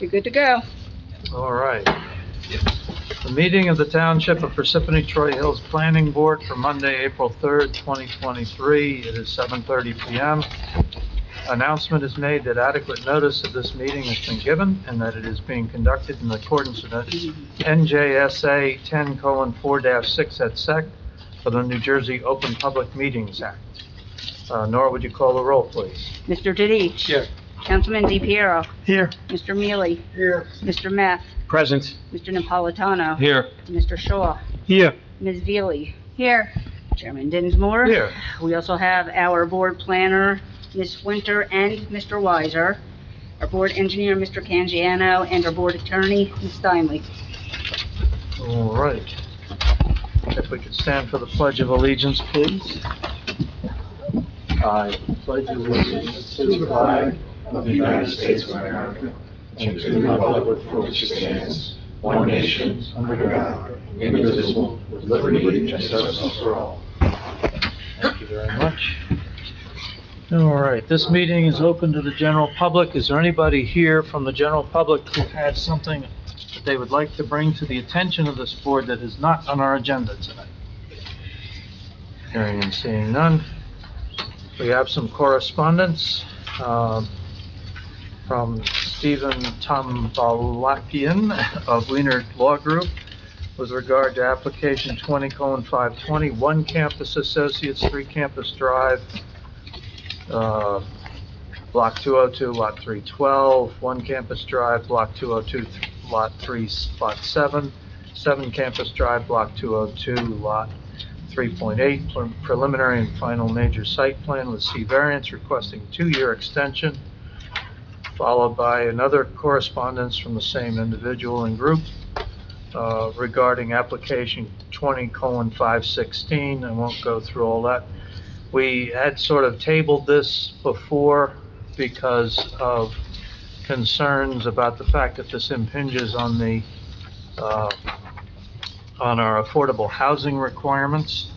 You're good to go. All right. The meeting of the Township of Parsippany Troy Hills Planning Board for Monday, April 3rd, 2023. It is 7:30 PM. Announcement is made that adequate notice of this meeting has been given and that it is being conducted in accordance with NJSA 10:4-6 et sec. For the New Jersey Open Public Meetings Act. Nora, would you call the roll, please? Mr. Deitch. Here. Councilman DePiero. Here. Mr. Mealy. Here. Mr. Meth. Present. Mr. Napolitano. Here. Mr. Shaw. Here. Ms. Veely. Here. Chairman Dinsmore. Here. We also have our board planner, Ms. Winter, and Mr. Weiser, our board engineer, Mr. Canjiano, and our board attorney, Ms. Steinley. All right. If we could stand for the Pledge of Allegiance, please. I pledge allegiance to the flag of the United States of America, and to the republic for which it stands, one nation, under God, indivisible, with liberty and justice for all. Thank you very much. All right, this meeting is open to the general public. Is there anybody here from the general public who had something that they would like to bring to the attention of this board that is not on our agenda tonight? Hearing and seeing none. We have some correspondence from Stephen Tombalakian of Leonard Law Group with regard to application 20:520, One Campus Associates, 3 Campus Drive, Block 202, Lot 312, 1 Campus Drive, Block 202, Lot 3, Lot 7, 7 Campus Drive, Block 202, Lot 3.8, preliminary and final major site plan with C variance requesting 2-year extension, followed by another correspondence from the same individual and group regarding application 20:516. I won't go through all that. We had sort of tabled this before because of concerns about the fact that this impinges on the on our affordable housing requirements.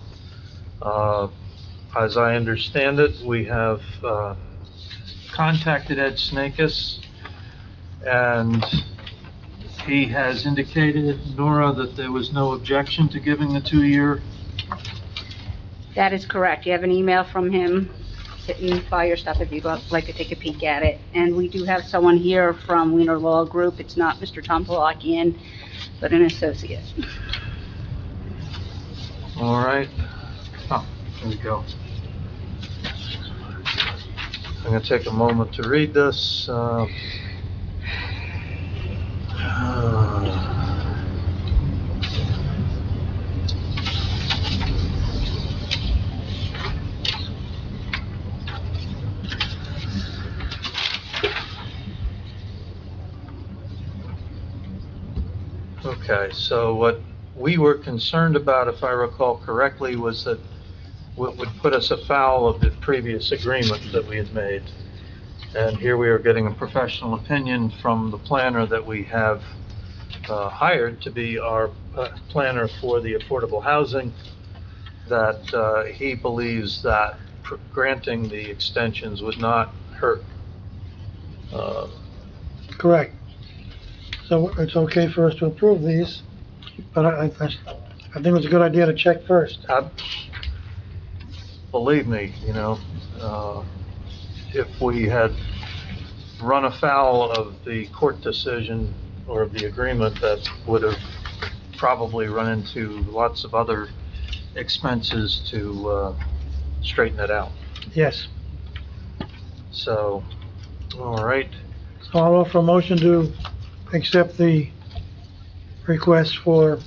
As I understand it, we have contacted Ed Snakis, and he has indicated, Nora, that there was no objection to giving the 2-year. That is correct. You have an email from him sitting by your stuff if you'd like to take a peek at it. And we do have someone here from Leonard Law Group. It's not Mr. Tombalakian, but an associate. All right. Oh, there we go. I'm going to take a moment to read this. Okay, so what we were concerned about, if I recall correctly, was that what would put us afoul of the previous agreement that we had made. And here we are getting a professional opinion from the planner that we have hired to be our planner for the affordable housing, that he believes that granting the extensions would not hurt. Correct. So it's okay for us to approve these, but I think it's a good idea to check first. Believe me, you know, if we had run afoul of the court decision or of the agreement, that would have probably run into lots of other expenses to straighten it out. Yes. So, all right. So I'll offer a motion to accept the request for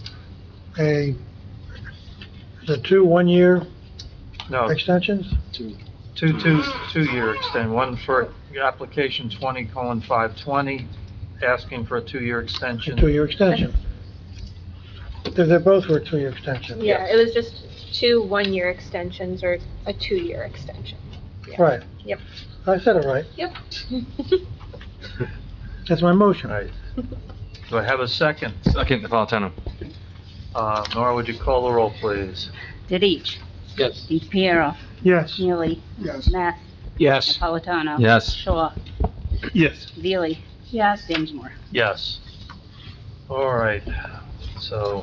the 2 1-year No, extensions? two-year extension, one for application 20:520, asking for a 2-year A extension. 2-year extension. They're both for a 2-year extension. Yeah, it was just 2 1-year extensions or a 2-year extension. Yeah. Right. Yep. I said it right. Yep. That's my motion. Right. Do I have a second? Second, Napolitano. Nora, would you call the roll, please? Deitch. Yes. DePiero. Yes. Mealy. Yes. Meth. Yes. Napolitano. Yes. Shaw. Yes. Veely. Yes. Dinsmore. Yes. All right, so.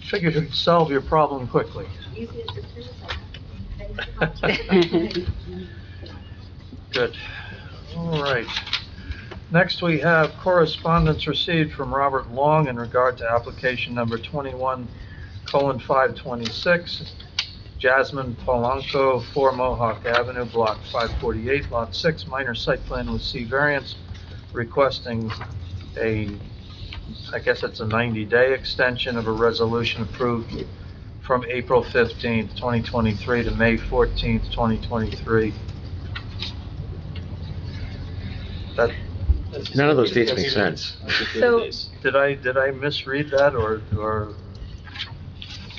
Figured you'd solve your problem quickly. Good. All right. Next, we have correspondence received from Robert Long in regard to application number 21:526, Jasmine Polanco, 4 Mohawk Avenue, Block 548, Lot 6, minor site plan with C variance, requesting I guess it's a 90-day extension of a resolution approved from April 15th, 2023 to May 14th, 2023. That, None of those dates make sense. So, did I misread that or,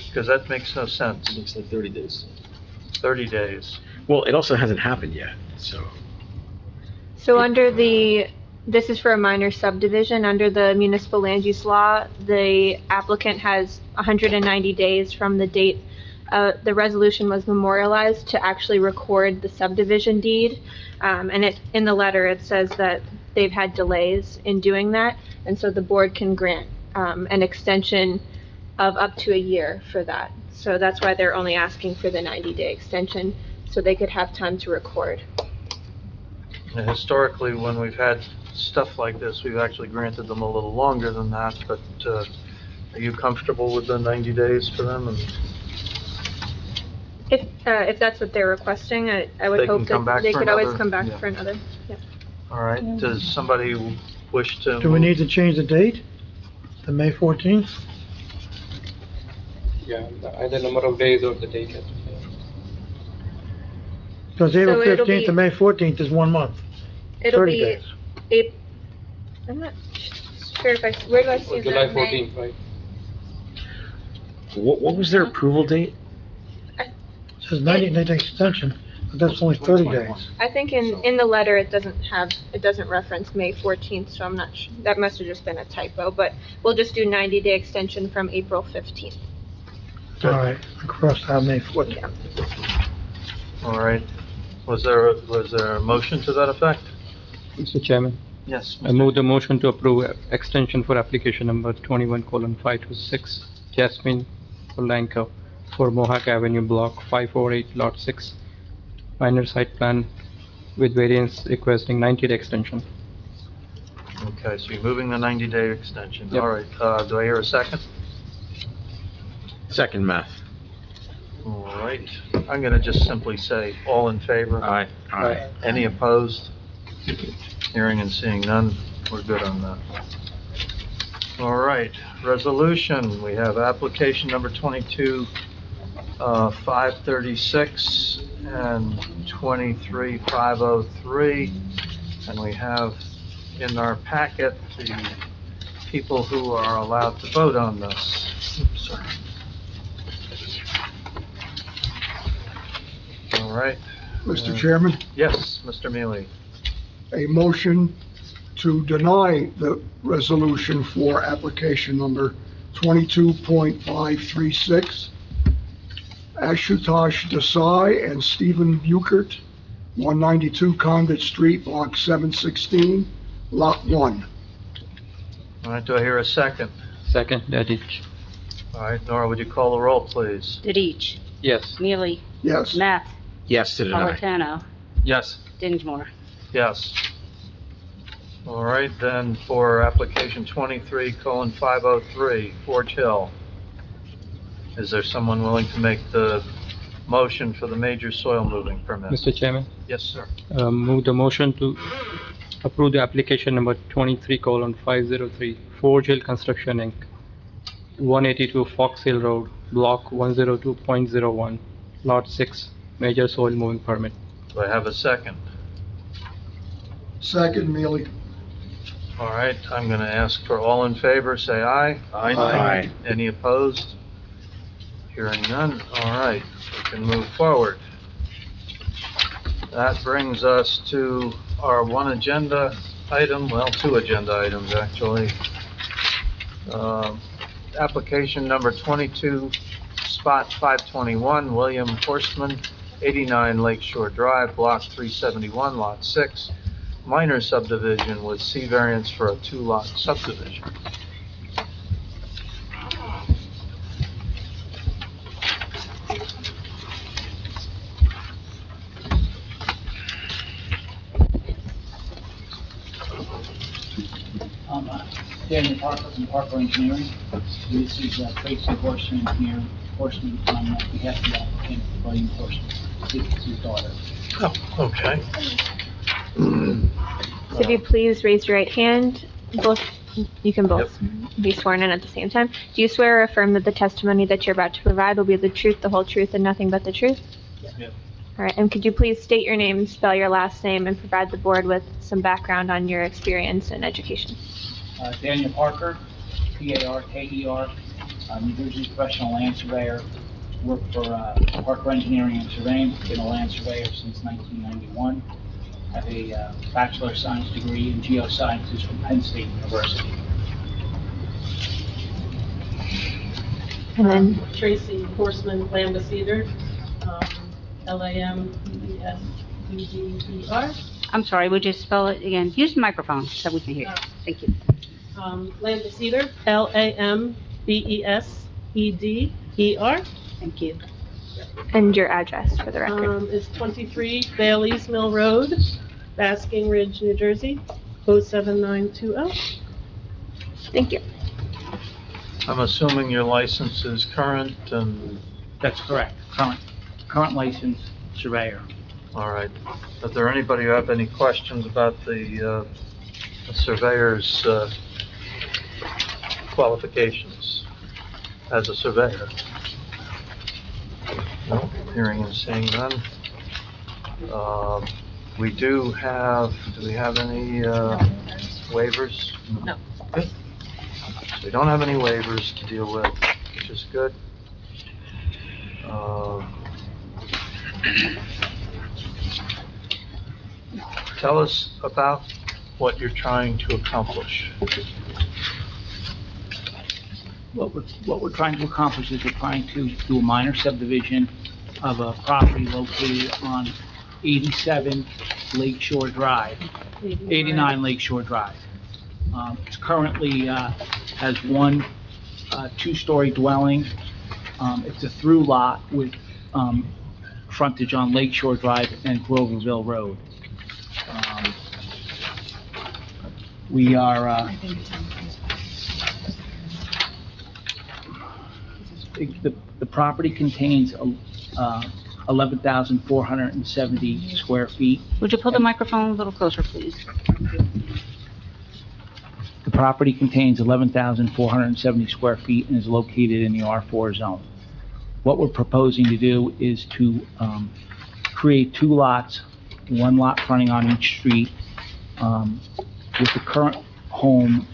because that makes no sense. Looks like 30 days. 30 days. Well, it also hasn't happened yet, so. this is for a minor subdivision. Under the municipal land use law, the applicant has 190 days from the date the resolution was memorialized to actually record the subdivision deed. And in the letter, it says that they've had delays in doing that, and so the board can grant an extension of up to a year for that. So that's why they're only asking for the 90-day extension, so they could have time to record. And historically, when we've had stuff like this, we've actually granted them a little longer than that, but are you comfortable with the 90 days for them? And If that's what they're requesting, I They would can hope come that back they for could always another- come back yeah. for another, yeah. All right, does somebody wish to? Do we need to change the date to May 14th? Yeah, either number of days or the date. has to be. Because So April it'll 15th to be- May 14th is 1 month, It'll 30 be, days. I'm not sure if where do I see Or that? July May? 14th, right? What was their approval date? It says 90-day extension, but that's only 30 days. I think in the letter, it doesn't reference May 14th, so I'm not sure, that must have just been a typo, but we'll just do 90-day extension from April 15th. All right, across out May 14th. Yeah. All right, was there a motion to that effect? Mr. Chairman, Yes. I move the motion to approve extension for application number 21:526, Jasmine Polanco, for Mohawk Avenue, Block 548, Lot 6, minor site plan with variance requesting 90-day extension. Okay, so you're moving the 90-day extension. Yep. All right, do I hear a second? Second math. All right, I'm gonna just simply say, all in favor? Aye. Aye. Any opposed? Hearing and seeing none, we're good on that. All right, resolution, we have application number 22-536 and 23-503, and we have in our packet the people who are allowed to vote on this. Oops, sorry. All right, Mr. Chairman, yes, Mr. Mealy. a motion to deny the resolution for application number 22.536, Ashutosh Desai and Stephen Buchert, 192 Condit Street, Block 716, Lot 1. All right, do I hear a second? Second, Dadich. All right, Nora, would you call the roll, please? Didich, Yes. Neely, Yes. Matt, Yes to deny. Napolitano, Yes. Dinsmore. Yes. All right, then for application 23:503, Forge Hill. Is there someone willing to make the motion for the major soil moving permit? Mr. Chairman, Yes, sir. move the motion to approve the application number 23:503, Forge Hill Construction Inc., 182 Fox Hill Road, Block 102.01, Lot 6, major soil moving permit. Do I have a second? Second, Mealy. All right, I'm going to ask for all in favor, say aye. Aye. Any opposed? Hearing none, all right, we can move forward. That brings us to our one agenda item, well, two agenda items, actually. Application number 22, spot 521, William Horstman, 89 Lakeshore Drive, Block 371, Lot 6, minor subdivision with C variance for a two-lot subdivision. Daniel Parker from Parker Engineering. This is Tracy Horseman here, Horseman on behalf of the applicant, William Horseman. This is his daughter. Oh, okay. So if you please raise your right hand, you can both be sworn in at the same time. Do you swear or affirm that the testimony that you're about to provide will be the truth, the whole truth, and nothing but the truth? Yes. All right, and could you please state your name, spell your last name, and provide the board with some background on your experience and education? Daniel Parker, P-A-R-K-E-R, New Jersey professional land surveyor. Worked for Parker Engineering and Surveying, been a land surveyor since 1991. Have a Bachelor of Science degree in Geosciences from Penn State University. And then, Tracy Horseman Lambda Cedar, Lambeeder. I'm sorry, would you spell it again? Use the microphone so we can hear you. Thank you. Lambda Cedar, Lambeeder. Thank you. and your address for the record. Is 23 Bailey's Mill Road, Basking Ridge, New Jersey, 07920. Thank you. I'm assuming your license is current and, That's correct. Current licensed surveyor. all right. Is there anybody who have any questions about the surveyor's qualifications as a surveyor? No, hearing and seeing none. We do we have any waivers? No. Good. So we don't have any waivers to deal with, which is good. Tell us about what you're trying to accomplish. What we're trying to accomplish is we're trying to do a minor subdivision of a property located on 87 Lakeshore Drive, 89 Lakeshore Drive. It currently has one two-story dwelling. It's a through lot with frontage on Lakeshore Drive and Groverville Road. We are, the property contains 11,470 square feet. Would you pull the microphone a little closer, please? The property contains 11,470 square feet and is located in the R4 zone. What we're proposing to do is to create two lots, one lot fronting on each street, with the current home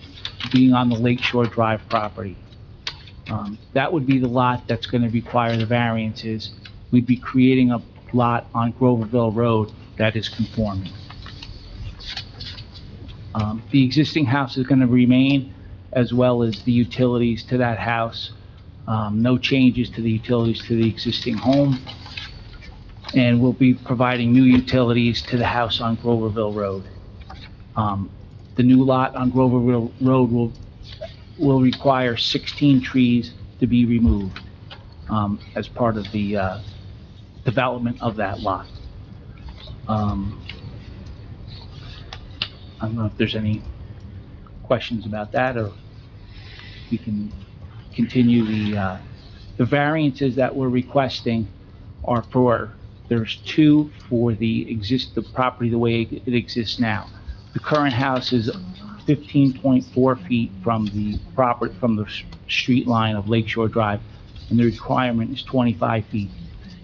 being on the Lakeshore Drive property. That would be the lot that's going to require the variances. We'd be creating a lot on Groverville Road that is conforming. The existing house is going to remain, as well as the utilities to that house. No changes to the utilities to the existing home. And we'll be providing new utilities to the house on Groverville Road. The new lot on Groverville Road will require 16 trees to be removed as part of the development of that lot. I don't know if there's any questions about that, or we can continue the variances that we're requesting are there's two for the property the way it exists now. The current house is 15.4 feet from the street line of Lakeshore Drive, and the requirement is 25 feet.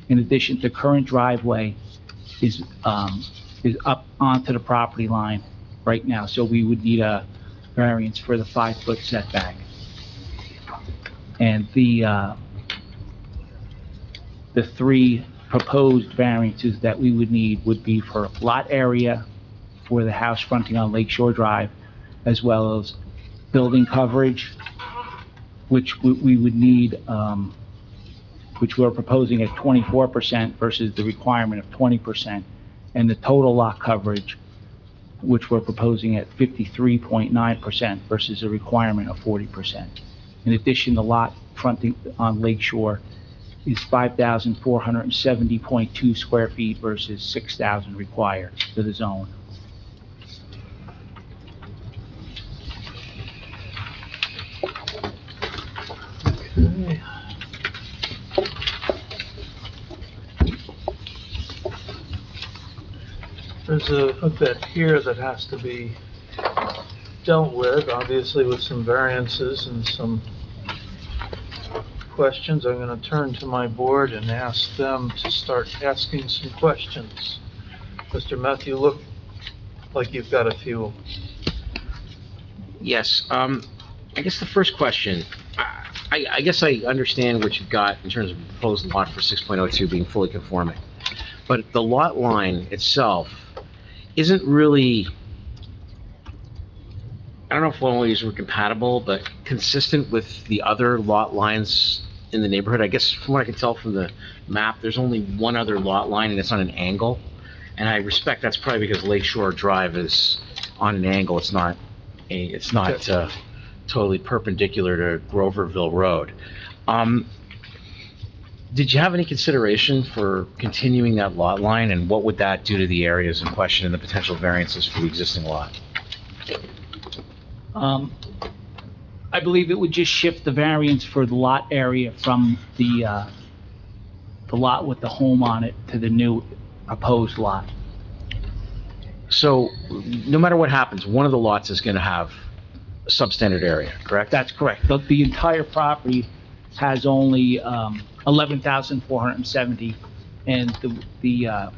In addition, the current driveway is up onto the property line right now, so we would need a variance for the 5-foot setback. And the three proposed variances that we would need would be for lot area for the house fronting on Lakeshore Drive, as well as building coverage, which we would need which we're proposing at 24% versus the requirement of 20%, and the total lot coverage, which we're proposing at 53.9% versus a requirement of 40%. In addition, the lot fronting on Lake Shore is 5,470.2 square feet versus 6,000 required for the zone. Okay. There's a bit here that has to be dealt with, obviously with some variances and some questions. I'm gonna turn to my board and ask them to start asking some questions. Mr. Meth, you look like you've got a few. Yes, I guess the first question, I guess I understand what you've got in terms of proposed lot for 6.02 being fully conforming. But the lot line itself isn't really, I don't know if one will use the word compatible, but consistent with the other lot lines in the neighborhood. I guess from what I can tell from the map, there's only one other lot line and it's on an angle. And I respect that's probably because Lake Shore Drive is on an angle. It's not totally perpendicular to Groverville Road. Did you have any consideration for continuing that lot line, and what would that do to the areas in question and the potential variances for the existing lot? I believe it would just shift the variance for the lot area from the lot with the home on it to the new proposed lot. So, no matter what happens, one of the lots is gonna have a substandard area, correct? That's correct. The entire property has only 11,470, and the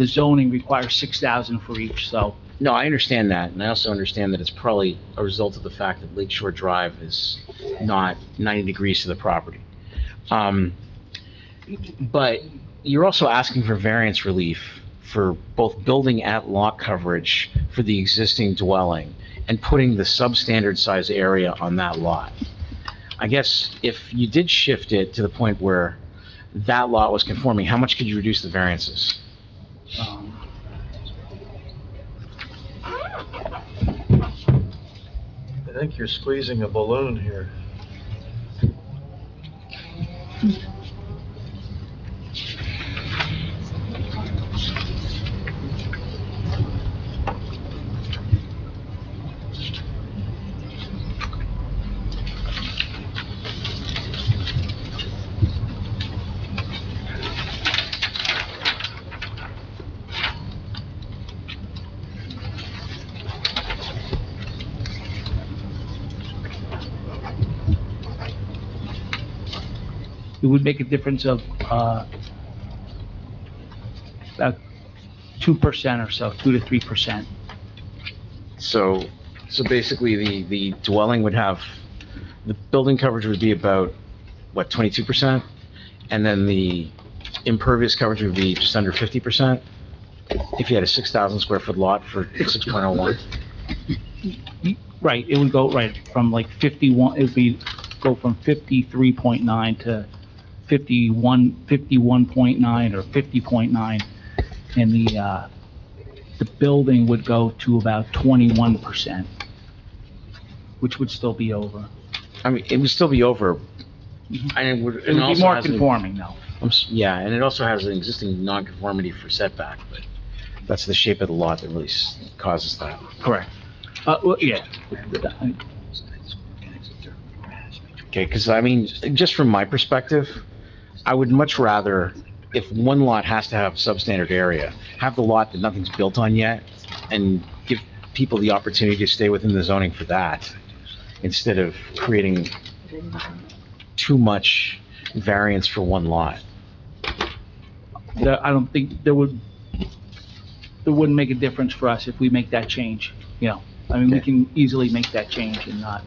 zoning requires 6,000 for each, so. No, I understand that, and I also understand that it's probably a result of the fact that Lake Shore Drive is not 90 degrees to the property. But you're also asking for variance relief for both building at lot coverage for the existing dwelling and putting the substandard size area on that lot. I guess if you did shift it to the point where that lot was conforming, how much could you reduce the variances? I think you're squeezing a balloon here. It would make a difference of about 2% or so, 2 to 3%. So basically the dwelling would have, the building coverage would be about, what, 22%? And then the impervious coverage would be just under 50%? If you had a 6,000 square foot lot for 6.01? Right, it would go right from like 51, it would be, go from 53.9 to 51.9 or 50.9, and the building would go to about 21%, which would still be over. I mean, it would still be over. And it would, It would be also more has an- conforming, though. Yeah, and it also has an existing nonconformity for setback, but that's the shape of the lot that really causes that. Correct. Well, yeah. Okay, because I mean, just from my perspective, I would much rather, if one lot has to have substandard area, have the lot that nothing's built on yet, and give people the opportunity to stay within the zoning for that, instead of creating too much variance for one lot. I don't think it wouldn't make a difference for us if we make that change, you know. I mean, we Okay. can easily make that change and not,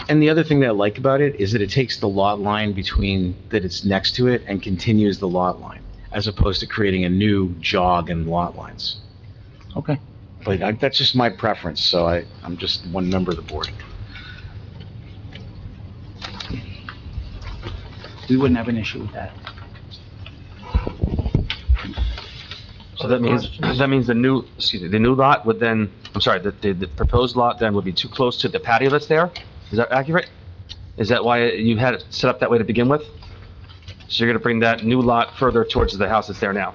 And the other thing that I like about it is that it takes the lot line between, that it's next to it and continues the lot line, as opposed to creating a new jog in lot lines. okay. But that's just my preference, so I'm just one member of the board. We wouldn't have an issue with that. So that means the new, excuse me, the new lot would then, I'm sorry, the proposed lot then would be too close to the patio that's there? Is that accurate? Is that why you had it set up that way to begin with? So you're gonna bring that new lot further towards the house that's there now?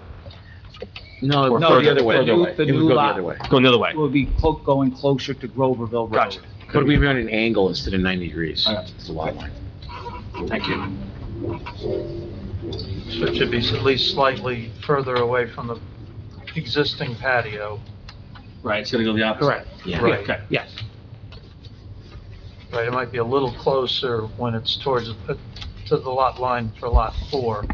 No, Or no, further- the other way. the new- It the would new go the lot- other way. Going the other way? Will be going closer to Groverville Road. Gotcha. But we run an angle instead of 90 degrees. All right. It's a lot line. Thank you. So it should be at least slightly further away from the existing patio. Right, it's gonna go the opposite. Correct. Yeah. Right. Okay, yes. Right, it might be a little closer when it's towards, to the lot line for lot 4,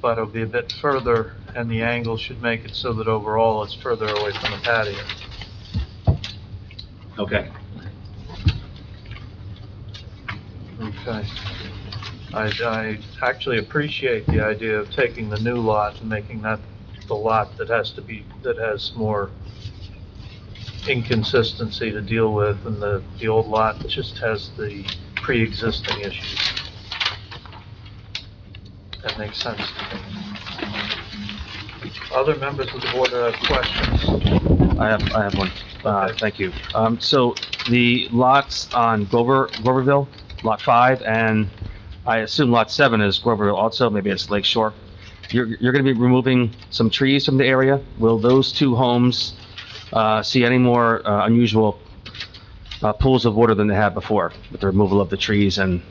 but it'll be a bit further, and the angle should make it so that overall it's further away from the patio. Okay. Okay. I actually appreciate the idea of taking the new lot and making that the lot that has more inconsistency to deal with, and the old lot just has the pre-existing issues. That makes sense to me. Other members of the board have questions? I have one. Okay. Thank you. So the lots on Groverville, Lot 5, and I assume Lot 7 is Groverville also, maybe it's Lake Shore. You're gonna be removing some trees from the area. Will those two homes, see any more, unusual, pools of water than they had before with the removal of the trees and?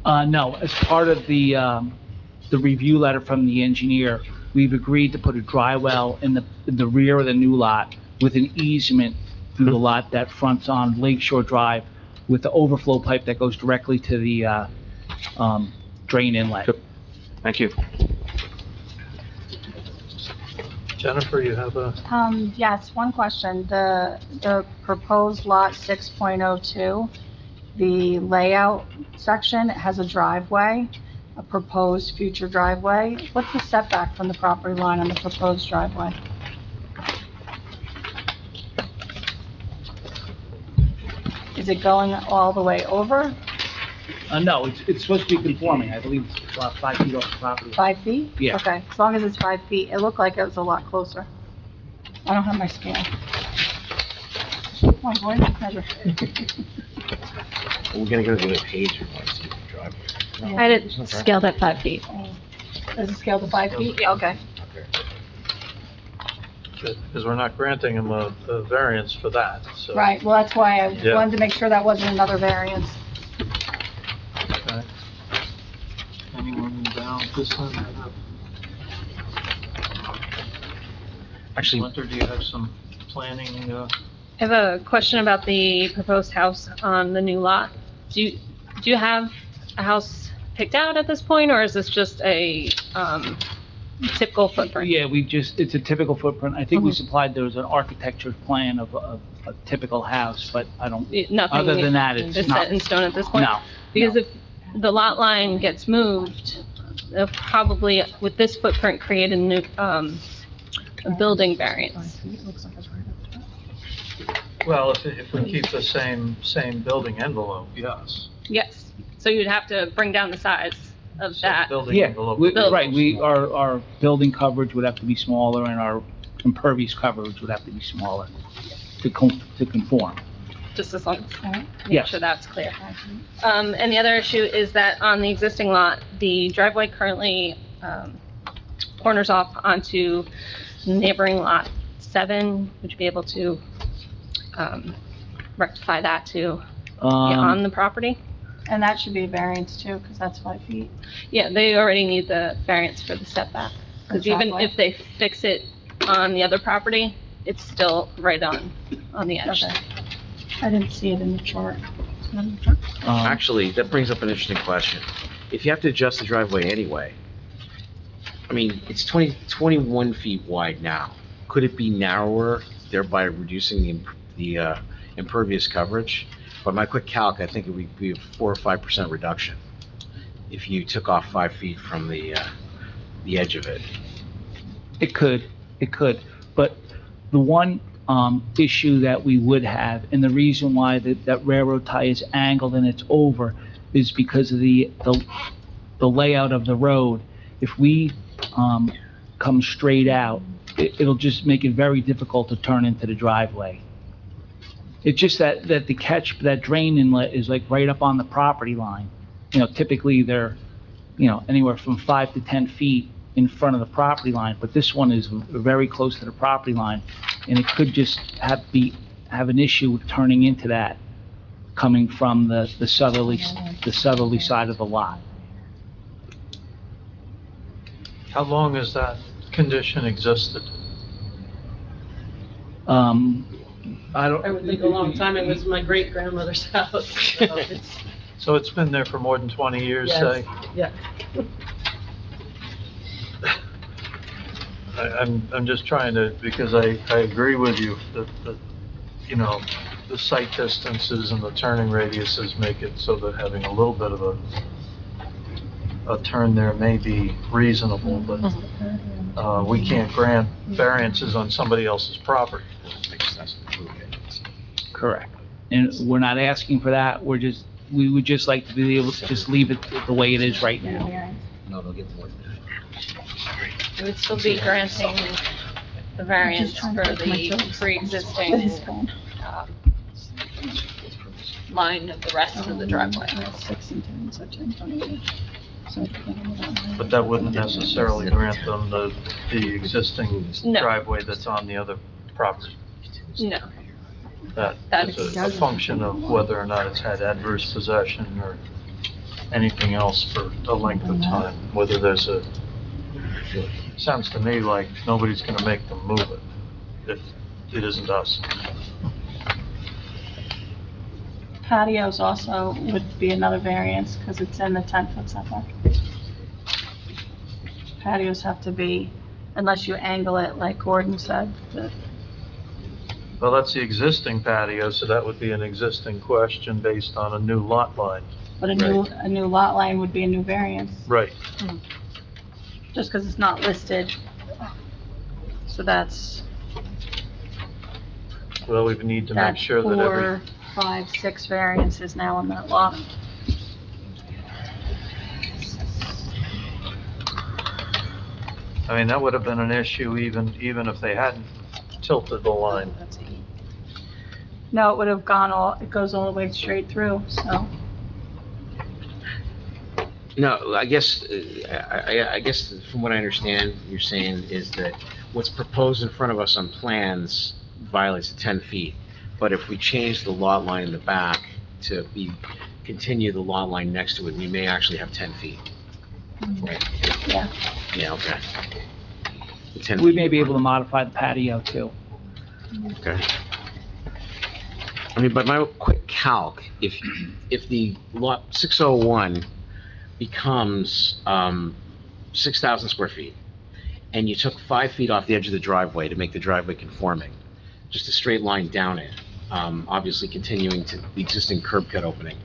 No, as part of the review letter from the engineer, we've agreed to put a dry well in the rear of the new lot with an easement through the lot that fronts on Lake Shore Drive with the overflow pipe that goes directly to the, drain inlet. Thank you. Jennifer, you have a, Yes, one question. The proposed lot 6.02, the layout section has a driveway, a proposed future driveway. What's the setback from the property line on the proposed driveway? Is it going all the way over? No, it's supposed to be conforming. I believe it's about 5 feet off the property. 5 feet? Yeah. Okay, as long as it's 5 feet. It looked like it was a lot closer. I don't have my scale. Come on, boy, measure. We're gonna go to the other page. We want to see the driveway. I had it scaled at 5 feet. Is it scaled to 5 feet? Okay. because we're not granting them a variance for that, so. Right, well, that's why I Yeah. wanted to make sure that wasn't another variance. Okay. Anyone down this end? Actually, Winter, do you have some planning, I have a question about the proposed house on the new lot. Do you have a house picked out at this point, or is this just a, typical footprint? Yeah, it's a typical footprint. I think we Mhm. supplied, there was an architecture plan of a typical house, but I don't, Nothing other than that, it's is not. set in stone at this point? No. Because if the lot line gets moved, they'll probably, with this footprint, create a new, a building variance. well, if we keep the same building envelope, yes. Yes, so you'd have to bring down the size of So that. Building Yeah, envelope. right, our building coverage would have to be smaller and our impervious coverage would have to be smaller to conform. Just as long as, make Yes. sure that's clear. And the other issue is that on the existing lot, the driveway currently, corners off onto neighboring lot 7. Would you be able to, rectify that to get on the property? And that should be a variance too, because that's 5 feet. Yeah, they already need the variance for the setback. Because even Driveway. if they fix it on the other property, it's still right on the edge. Okay. I didn't see it in the chart. actually, that brings up an interesting question. If you have to adjust the driveway anyway, I mean, it's 21 feet wide now. Could it be narrower, thereby reducing the impervious coverage? By my quick calc, I think it would be a 4 or 5% reduction if you took off 5 feet from the edge of it. It could, but the one, issue that we would have, and the reason why that railroad tie is angled and it's over, is because of the layout of the road. If we, comes straight out, it'll just make it very difficult to turn into the driveway. It's just that the catch, that drain inlet is like right up on the property line. You know, typically they're, you know, anywhere from 5 to 10 feet in front of the property line, but this one is very close to the property line, and it could just have an issue with turning into that, coming from the southerly side of the lot. How long has that condition existed? I don't. I would think a long time. It was my great-grandmother's house. So it's, So it's been there for more than 20 years, yes, say? yeah. I'm just trying to, because I agree with you that, you know, the site distances and the turning radiuses make it so that having a little bit of a turn there may be reasonable, but, we can't grant variances on somebody else's property. Correct. And we're not asking for that, we would just like to be able to just leave it the way it is right now. No, they'll get more than that. It would still be granting the variance for the pre-existing, line of the rest of the driveway. But that wouldn't necessarily grant them the existing No. driveway that's on the other property. No, That That's- is a function of whether or not it's had adverse possession or anything else for a length of time, whether there's sounds to me like nobody's gonna make them move it, if it isn't us. Patios also would be another variance, because it's in the 10-foot setback. Patios have to be, unless you angle it like Gordon said, Well, that's the existing patio, so that would be an existing question based on a new lot line. but a new lot line would be a new variance, Right. just because it's not listed. So that's, Well, we need to make that's sure that every, 4, 5, 6 variances now on that lot. I mean, that would have been an issue even if they hadn't tilted the line. No, it would have it goes all the way straight through, so. No, I guess, I guess from what I understand, you're saying is that what's proposed in front of us on plans violates the 10 feet. But if we change the lot line in the back to continue the lot line next to it, we may actually have 10 feet. Right? Yeah. Yeah, okay. The 10 We feet. may be able to modify the patio too. Okay. I mean, by my quick calc, if the lot 601 becomes 6,000 square feet, and you took 5 feet off the edge of the driveway to make the driveway conforming, just a straight line down it, obviously continuing to the existing curb cut opening,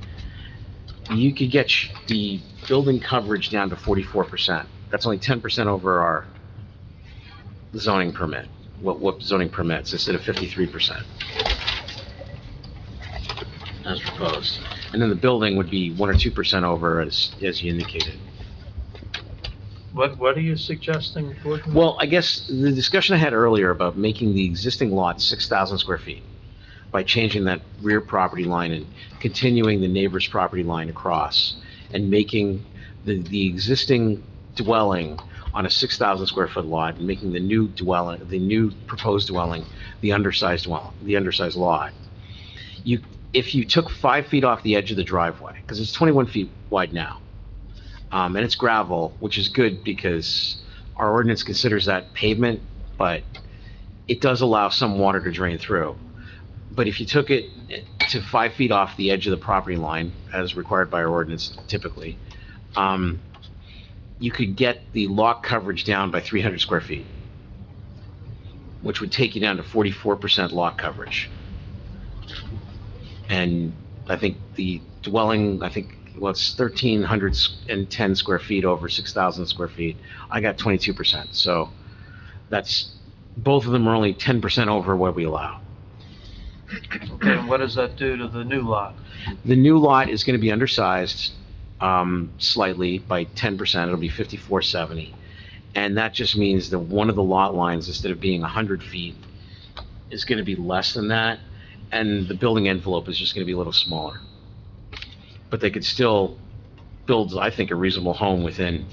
you could get the building coverage down to 44%. That's only 10% over our zoning permit, what zoning permits, instead of 53%. As proposed. And then the building would be 1 or 2% over, as you indicated. What are you suggesting, Gordon? Well, I guess the discussion I had earlier about making the existing lot 6,000 square feet by changing that rear property line and continuing the neighbor's property line across and making the existing dwelling on a 6,000 square foot lot and making the new dwelling, the new proposed dwelling, the undersized lot. If you took 5 feet off the edge of the driveway, because it's 21 feet wide now, and it's gravel, which is good because our ordinance considers that pavement, but it does allow some water to drain through. But if you took it to 5 feet off the edge of the property line, as required by our ordinance typically, you could get the lot coverage down by 300 square feet, which would take you down to 44% lot coverage. And I think the dwelling, well, it's 1,310 square feet over 6,000 square feet. I got 22%, so that's, both of them are only 10% over what we allow. Okay, and what does that do to the new lot? The new lot is gonna be undersized, slightly by 10%, it'll be 5470. And that just means that one of the lot lines, instead of being 100 feet, is going to be less than that, and the building envelope is just going to be a little smaller. But they could still build, I think, a reasonable home within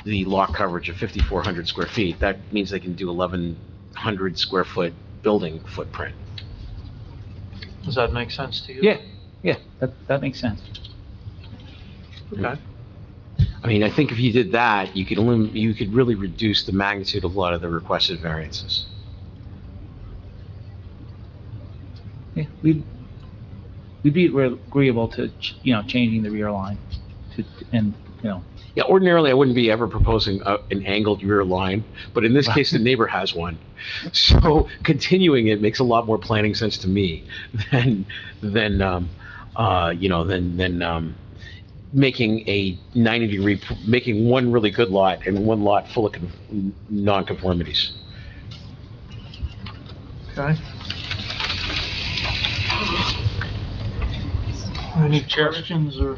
the lot coverage of 5,400 square feet. That means they can do 1,100 square foot building footprint. Does that make sense to you? Yeah, that makes sense. Okay. I mean, I think if you did that, you could really reduce the magnitude of a lot of the requested variances. Yeah, we'd be agreeable to, changing the rear line to, and, Yeah, ordinarily, I wouldn't be ever proposing an angled rear line, but in this case, the neighbor has one. So continuing it makes a lot more planning sense to me than making a 90-degree, making one really good lot and one lot full of non-conformities. Okay. Any questions, or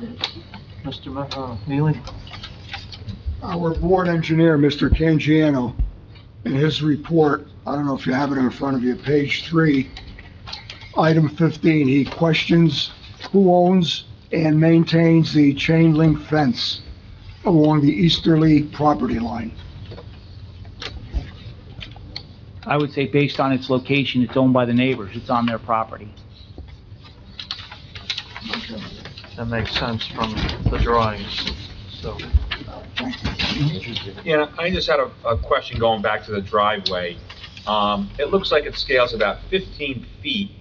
Mr. Neely? Our board engineer, Mr. Canjiano, in his report, I don't know if you have it in front of you, page 3, item 15, he questions who owns and maintains the chain link fence along the easterly property line. I would say based on its location, it's owned by the neighbors, it's on their property. That makes sense from the drawings, so. Yeah, I just had a question going back to the driveway. It looks like it scales about 15 feet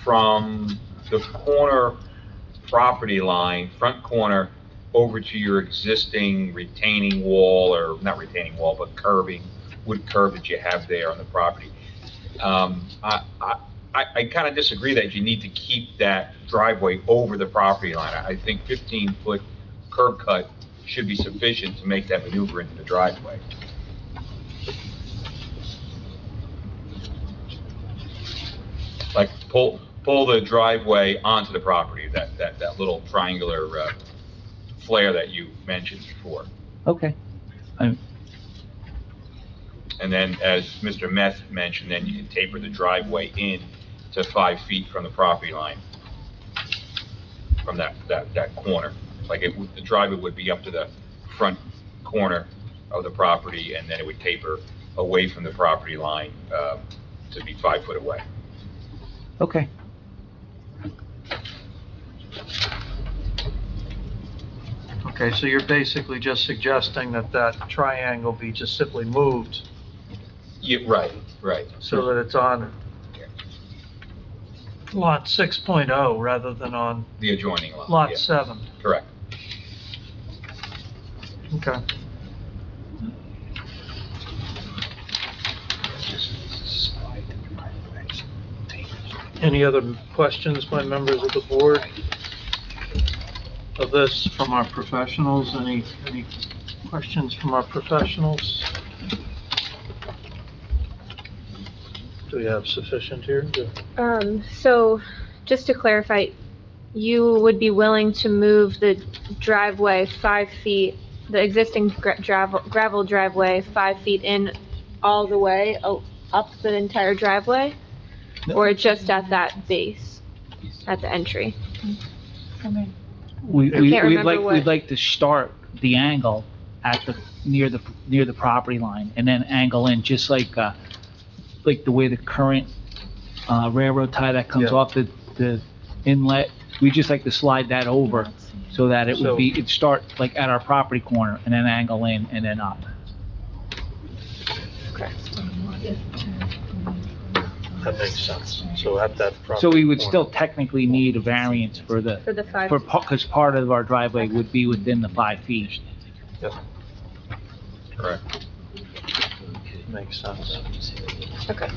from the corner property line, front corner, over to your existing retaining wall, or not retaining wall, but curbing, wood curb that you have there on the property. I kind of disagree that you need to keep that driveway over the property line. I think 15-foot curb cut should be sufficient to make that maneuver into the driveway. Like pull the driveway onto the property, that little triangular flare that you mentioned before. Okay. And then, as Mr. Meth mentioned, then you can taper the driveway in to 5 feet from the property line, from that corner. Like the driveway would be up to the front corner of the property, and then it would taper away from the property line to be 5 foot away. Okay. Okay, so you're basically just suggesting that that triangle be just simply moved Yeah, right. so that it's on lot 6.0 rather than on The adjoining lot. lot yeah. 7. Correct. Okay. Any other questions by members of the board of this from our professionals? Any questions from our professionals? Do we have sufficient here? So, just to clarify, you would be willing to move the driveway 5 feet, the existing gravel driveway 5 feet in all the way up the entire driveway? Or just at that base, at the entry? We'd can't remember we'd like to start the angle at near the property line, and then angle in, just like the way the current railroad tie that comes Yeah. off the inlet. We just like to slide that over so that it'd start like at our property corner and then angle in and then up. That makes sense. So at that property So we would corner. still technically need a variance for the, For the 5? because part of our driveway would be within the 5 feet. Yep, Correct. makes sense. Okay.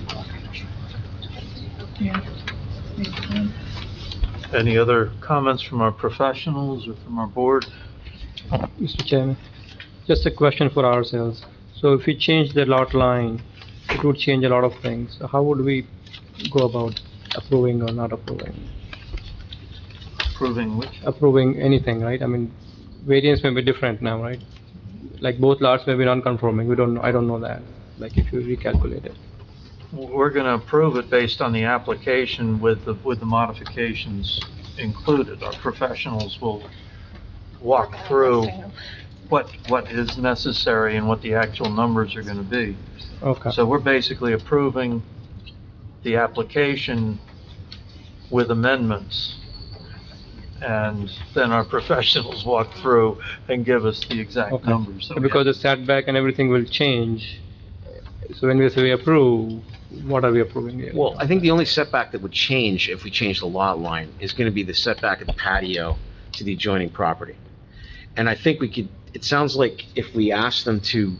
Any other comments from our professionals or from our board? Mr. Chairman, just a question for ourselves. So if we change the lot line, it would change a lot of things. How would we go about approving or not approving? Approving which? Approving anything, right? I mean, variance may be different now, right? like both lots may be non-conforming, I don't know that, like if you recalculate it. We're gonna approve it based on the application with the modifications included. Our professionals will walk through what is necessary and what the actual numbers are gonna be. Okay. So we're basically approving the application with amendments. And then our professionals walk through and give us the exact Okay. numbers. So Because the setback and everything will change, so when we say we approve, what are we approving here? Well, I think the only setback that would change if we change the lot line is gonna be the setback of the patio to the adjoining property. And I think we could, it sounds like if we ask them to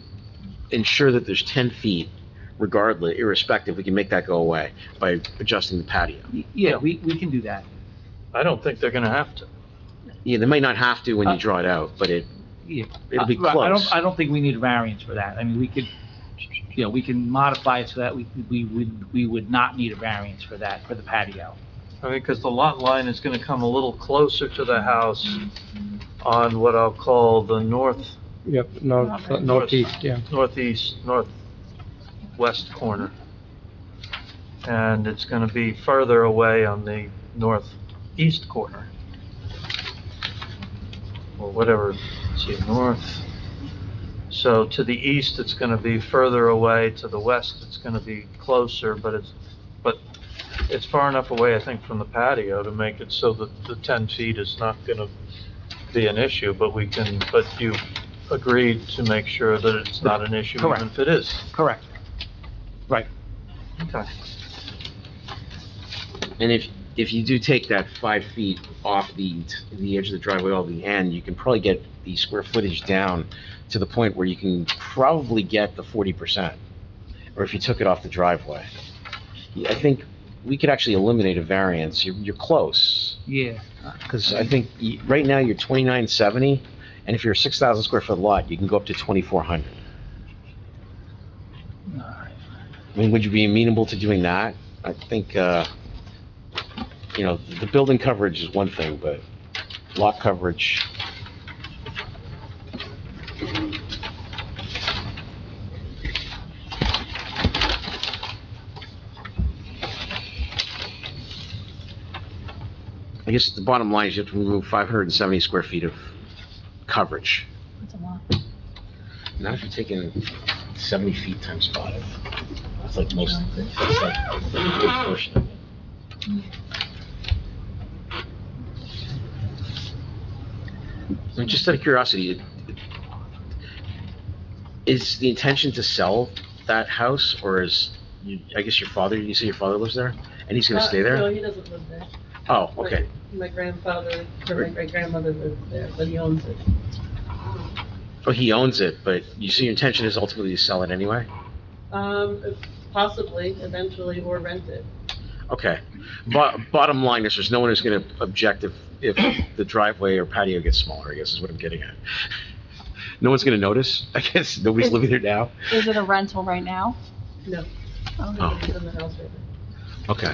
ensure that there's 10 feet regardless, irrespective, we can make that go away by adjusting the patio. Yeah, we can do that. I don't think they're gonna have to. Yeah, they might not have to when you draw it out, but Yeah. it'll be Right, close. I don't think we need a variance for that. I mean, we could, we can modify it so that we would not need a variance for that, for the patio. I mean, because the lot line is gonna come a little closer to the house on what I'll call the northeast, Yep, yeah. northwest corner. And it's gonna be further away on the northeast corner. Or whatever, let's see, north. So to the east, it's gonna be further away, to the west, it's gonna be closer, but it's far enough away, I think, from the patio to make it so that the 10 feet is not gonna be an issue, but you agreed to make sure that it's not an issue, Correct. even if it is. Correct. Right. Okay. And if you do take that 5 feet off the edge of the driveway all the end, you can probably get the square footage down to the point where you can probably get the 40%. Or if you took it off the driveway. I think we could actually eliminate a variance. You're close. Yeah. Because I think right now you're 2970, and if you're a 6,000 square foot lot, you can go up to 2,400. I mean, would you be amenable to doing that? I think, the building coverage is one thing, but lot coverage. I guess the bottom line is you have to remove 570 square feet of coverage. That's a lot. Now if you're taking 70 feet times 5, that's like most, that's like a good portion of it. So just out of curiosity, is the intention to sell that house, or I guess you say your father lives there, and he's gonna stay No, there? he doesn't live there. Oh, okay. My grandfather, or my great-grandmother lived there, but he owns it. Oh, he owns it, but you see your intention is ultimately to sell it anyway? Possibly, eventually, or rent it. Okay. Bottom line is there's no one who's gonna object if the driveway or patio gets smaller, I guess is what I'm getting at. No one's gonna notice? I guess nobody's living there now? Is it a rental right now? No. Oh. He's in the house right now. Okay.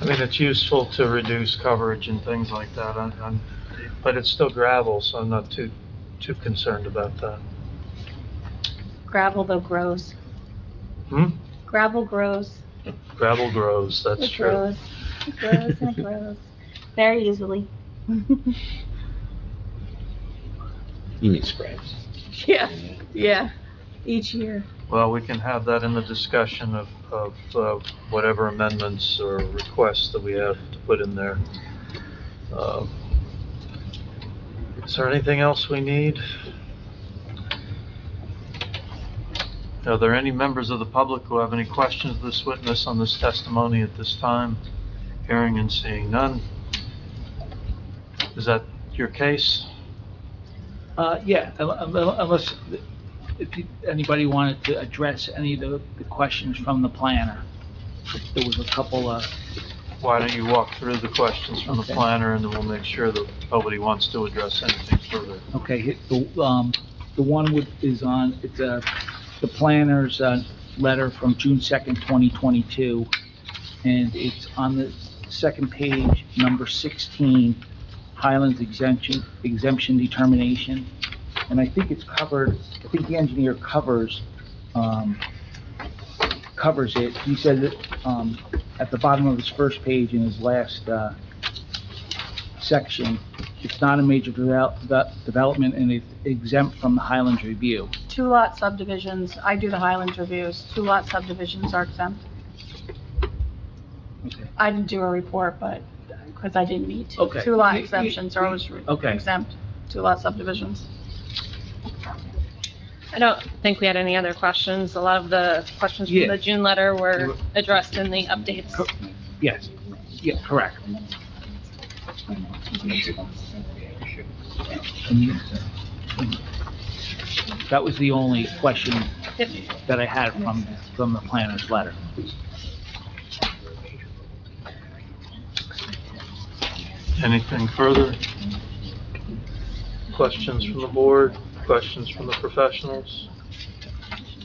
I mean, it's useful to reduce coverage and things like that, but it's still gravel, so I'm not too concerned about that. Gravel though grows. Hmm? Gravel grows. Gravel grows, that's It true. grows. It grows and it grows. Very easily. You mean spreads? Yeah, each year. Well, we can have that in the discussion of whatever amendments or requests that we have to put in there. Is there anything else we need? Are there any members of the public who have any questions of this witness on this testimony at this time? Hearing and seeing none. Is that your case? Yeah, unless, anybody wanted to address any of the questions from the planner. There was a couple of, Why don't you walk through the questions from the Okay. planner, and then we'll make sure that nobody wants to address anything further. okay, the one is on, it's, the planner's, letter from June 2nd, 2022, and it's on the second page, number 16, Highlands exemption determination. And I think it's covered, I think the engineer covers it. He said that, at the bottom of his first page in his last, section, it's not a major development and it's exempt from the Highlands review. 2-lot subdivisions, I do the Highlands reviews, 2-lot subdivisions are exempt. Okay. I didn't do a report, but, because I didn't need to. Okay. 2-lot exemptions are always Okay. exempt, 2-lot subdivisions. I don't think we had any other questions. A lot of the questions from Yeah. the June letter were addressed in the updates. Yes, yeah, correct. That was the only question Yep. that I had from the planner's letter. Anything further? Questions from the board? Questions from the professionals?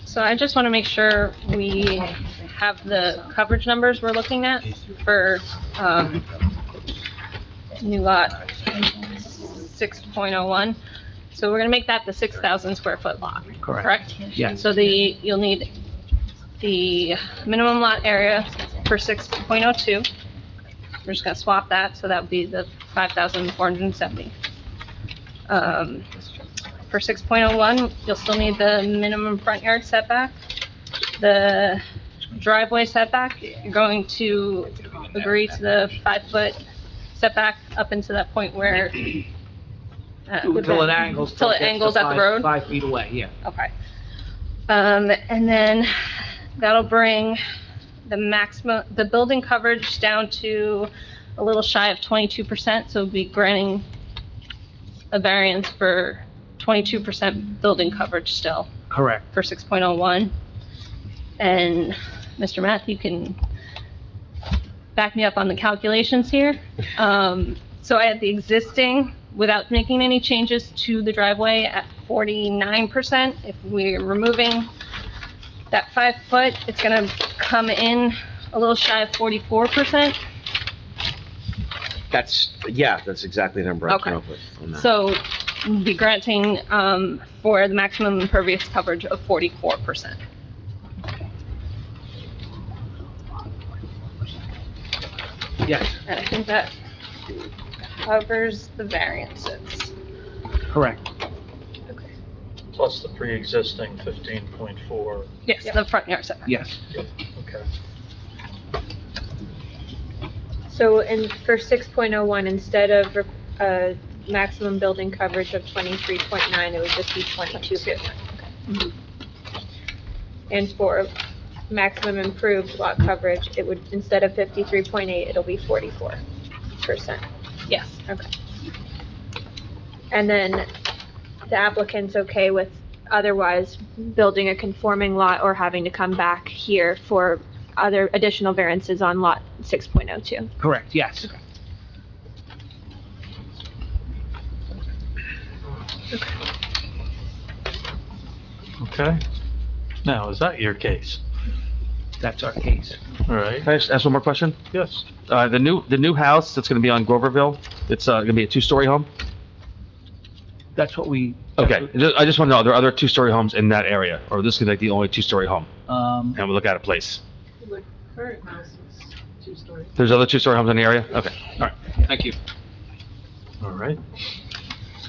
So I just want to make sure we have the coverage numbers we're looking at for, new lot 6.01. So we're gonna make that the 6,000 square foot lot, correct? Yes. So you'll need the minimum lot area for 6.02. We're just gonna swap that, so that would be the 5,470. For 6.01, you'll still need the minimum front yard setback. The driveway setback, you're going to agree to the 5-foot setback up into that point where, Till it angles. Till it gets to angles at the road? 5 feet away, yeah. Okay. And then that'll bring the maximum, the building coverage down to a little shy of 22%, so we'll be granting a variance for 22% building coverage still Correct. for 6.01. And Mr. Math, you can back me up on the calculations here. So I had the existing, without making any changes to the driveway, at 49%. If we're removing that 5 foot, it's gonna come in a little shy of 44%. That's exactly the number I came up with on that. So we'll be granting, for the maximum impervious coverage of 44%. Yes, And I think that covers the variances. correct. Plus the pre-existing 15.4. Yes, the front yard setback. Yes. Okay. So for 6.01, instead of maximum building coverage of 23.9, it would just be 22%. Okay. And for maximum improved lot coverage, it would, instead of 53.8, it'll be 44%. Yes. Okay. And then the applicant's okay with otherwise building a conforming lot or having to come back here for other additional variances on lot 6.02? Correct, yes. Okay. Now, is that your case? That's our case. All right. Can I just ask one more question? Yes. The new house that's gonna be on Groverville, it's, gonna be a 2-story home? That's what we. Okay, I just wanna know, are there other 2-story homes in that area, or this is like the only 2-story home? And we look at a place. The current house is 2 stories. There's other 2-story homes in the area? Okay, all right, thank you. All right.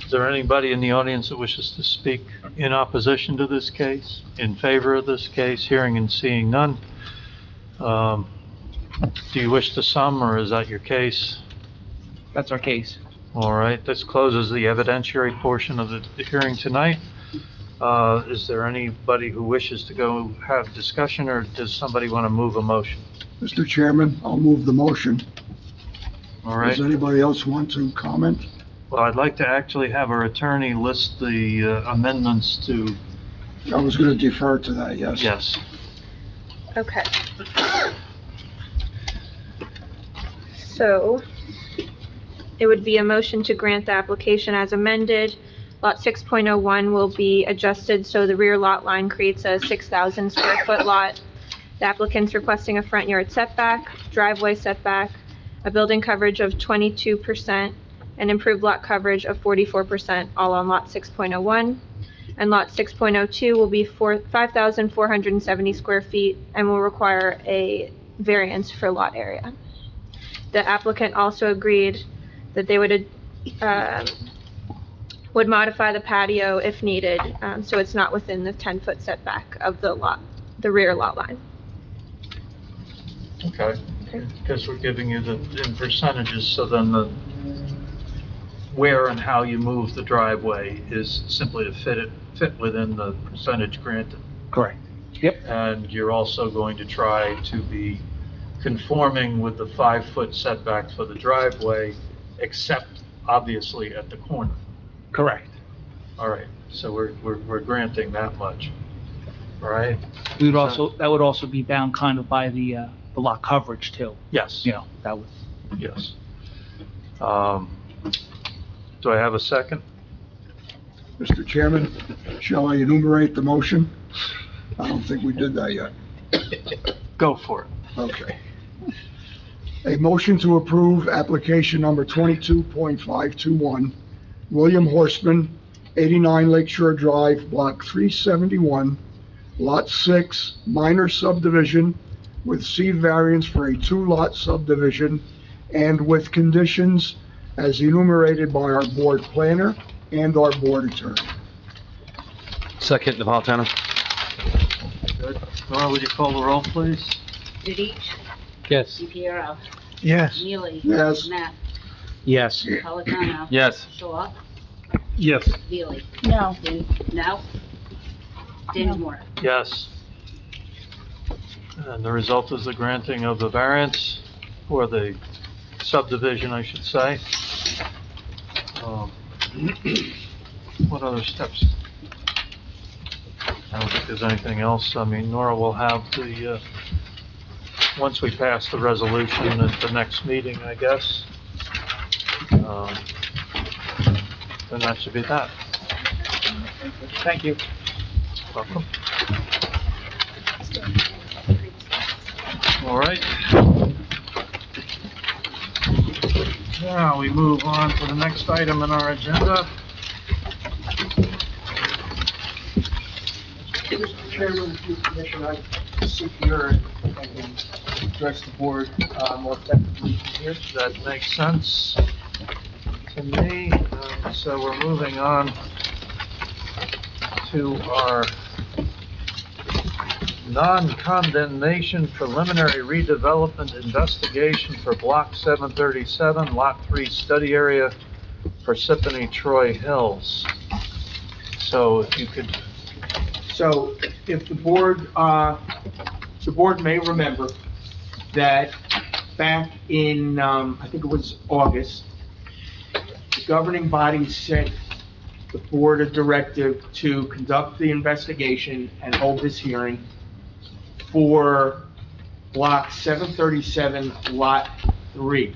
Is there anybody in the audience that wishes to speak in opposition to this case, in favor of this case? Hearing and seeing none. Do you wish to sum, or is that your case? That's our case. All right, this closes the evidentiary portion of the hearing tonight. Is there anybody who wishes to go have discussion, or does somebody want to move a motion? Mr. Chairman, I'll move the motion. All right. Does anybody else want to comment? Well, I'd like to actually have our attorney list the amendments to, I was going to defer to that, yes. yes. Okay. So it would be a motion to grant the application as amended. Lot 6.01 will be adjusted so the rear lot line creates a 6,000 square foot lot. The applicant's requesting a front yard setback, driveway setback, a building coverage of 22%, and improved lot coverage of 44%, all on Lot 6.01. And Lot 6.02 will be 5,470 square feet and will require a variance for lot area. The applicant also agreed that they would modify the patio if needed, so it's not within the 10-foot setback of the lot, the rear lot line. Okay, because we're giving you the, in percentages, so then the, where and how you move the driveway is simply to fit within the percentage granted. Correct. Yep. And you're also going to try to be conforming with the 5-foot setback for the driveway, except obviously at the corner. Correct. All right, so we're granting that much, all right? We would also, that would also be bound kind of by the lot coverage too. Yes. You know, that would. Yes. Do I have a second? Mr. Chairman, shall I enumerate the motion? I don't think we did that yet. Go for it. Okay. A motion to approve application number 22.521, William Horstman, 89 Lakeshore Drive, Block 371, Lot 6, minor subdivision with C variance for a 2-lot subdivision and with conditions as enumerated by our board planner and our board attorney. Second, Napolitano. Good. Nora, would you call the roll, please? Didich, Yes. DePiero, Yes. Neely. Yes. Matt, Yes. Napolitano. Yes. Shaw, Yes. Neely. No. No? Dinsmore. Yes. And the result is the granting of the variance, or the subdivision, I should say. What other steps? I don't think there's anything else. I mean, Nora will have the, once we pass the resolution at the next meeting, I guess. Then that should be that. Thank you. Welcome. All right. Now we move on to the next item in our agenda. Mr. Chairman, with your permission, I sit here and can address the board more effectively here. That makes sense to me. So we're moving on to our non-condemnation preliminary redevelopment investigation for Block 737, Lot 3 study area, Parsippany Troy Hills. So if you could... So if the board may remember that back in, I think it was August, the governing body sent the board a directive to conduct the investigation and hold this hearing for Block 737, Lot 3,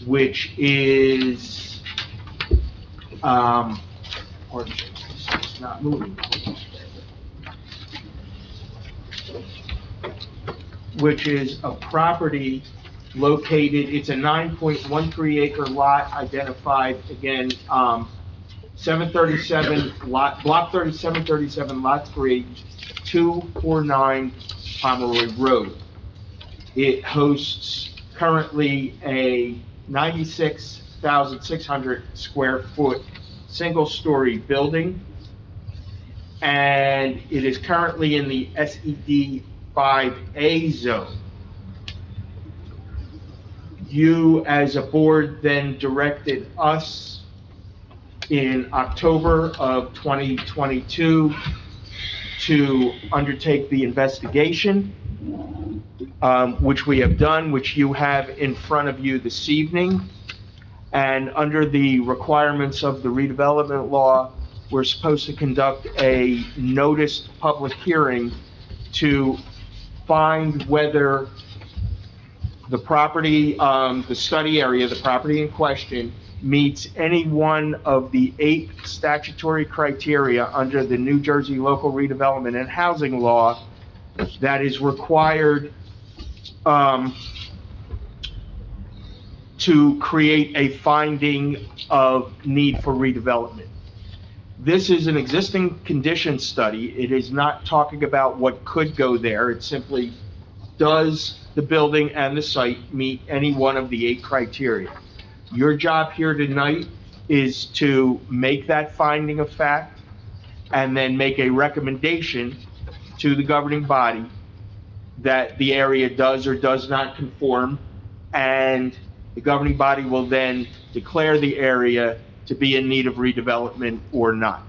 which is, pardon me, it's not moving. Which is a property located, it's a 9.13 acre lot identified, again, 737 lot, Block 737, Lot 3, 249 Pomeroy Road. It hosts currently a 96,600 square foot single-story building, and it is currently in the SED 5A zone. You, as a board, then directed us in October of 2022 to undertake the investigation, which we have done, which you have in front of you this evening. And under the requirements of the redevelopment law, we're supposed to conduct a noticed public hearing to find whether the property, the study area, the property in question, meets any one of the 8 statutory criteria under the New Jersey Local Redevelopment and Housing Law that is required to create a finding of need for redevelopment. This is an existing condition study. It is not talking about what could go there. It simply, does the building and the site meet any one of the 8 criteria? Your job here tonight is to make that finding of fact and then make a recommendation to the governing body that the area does or does not conform, and the governing body will then declare the area to be in need of redevelopment or not.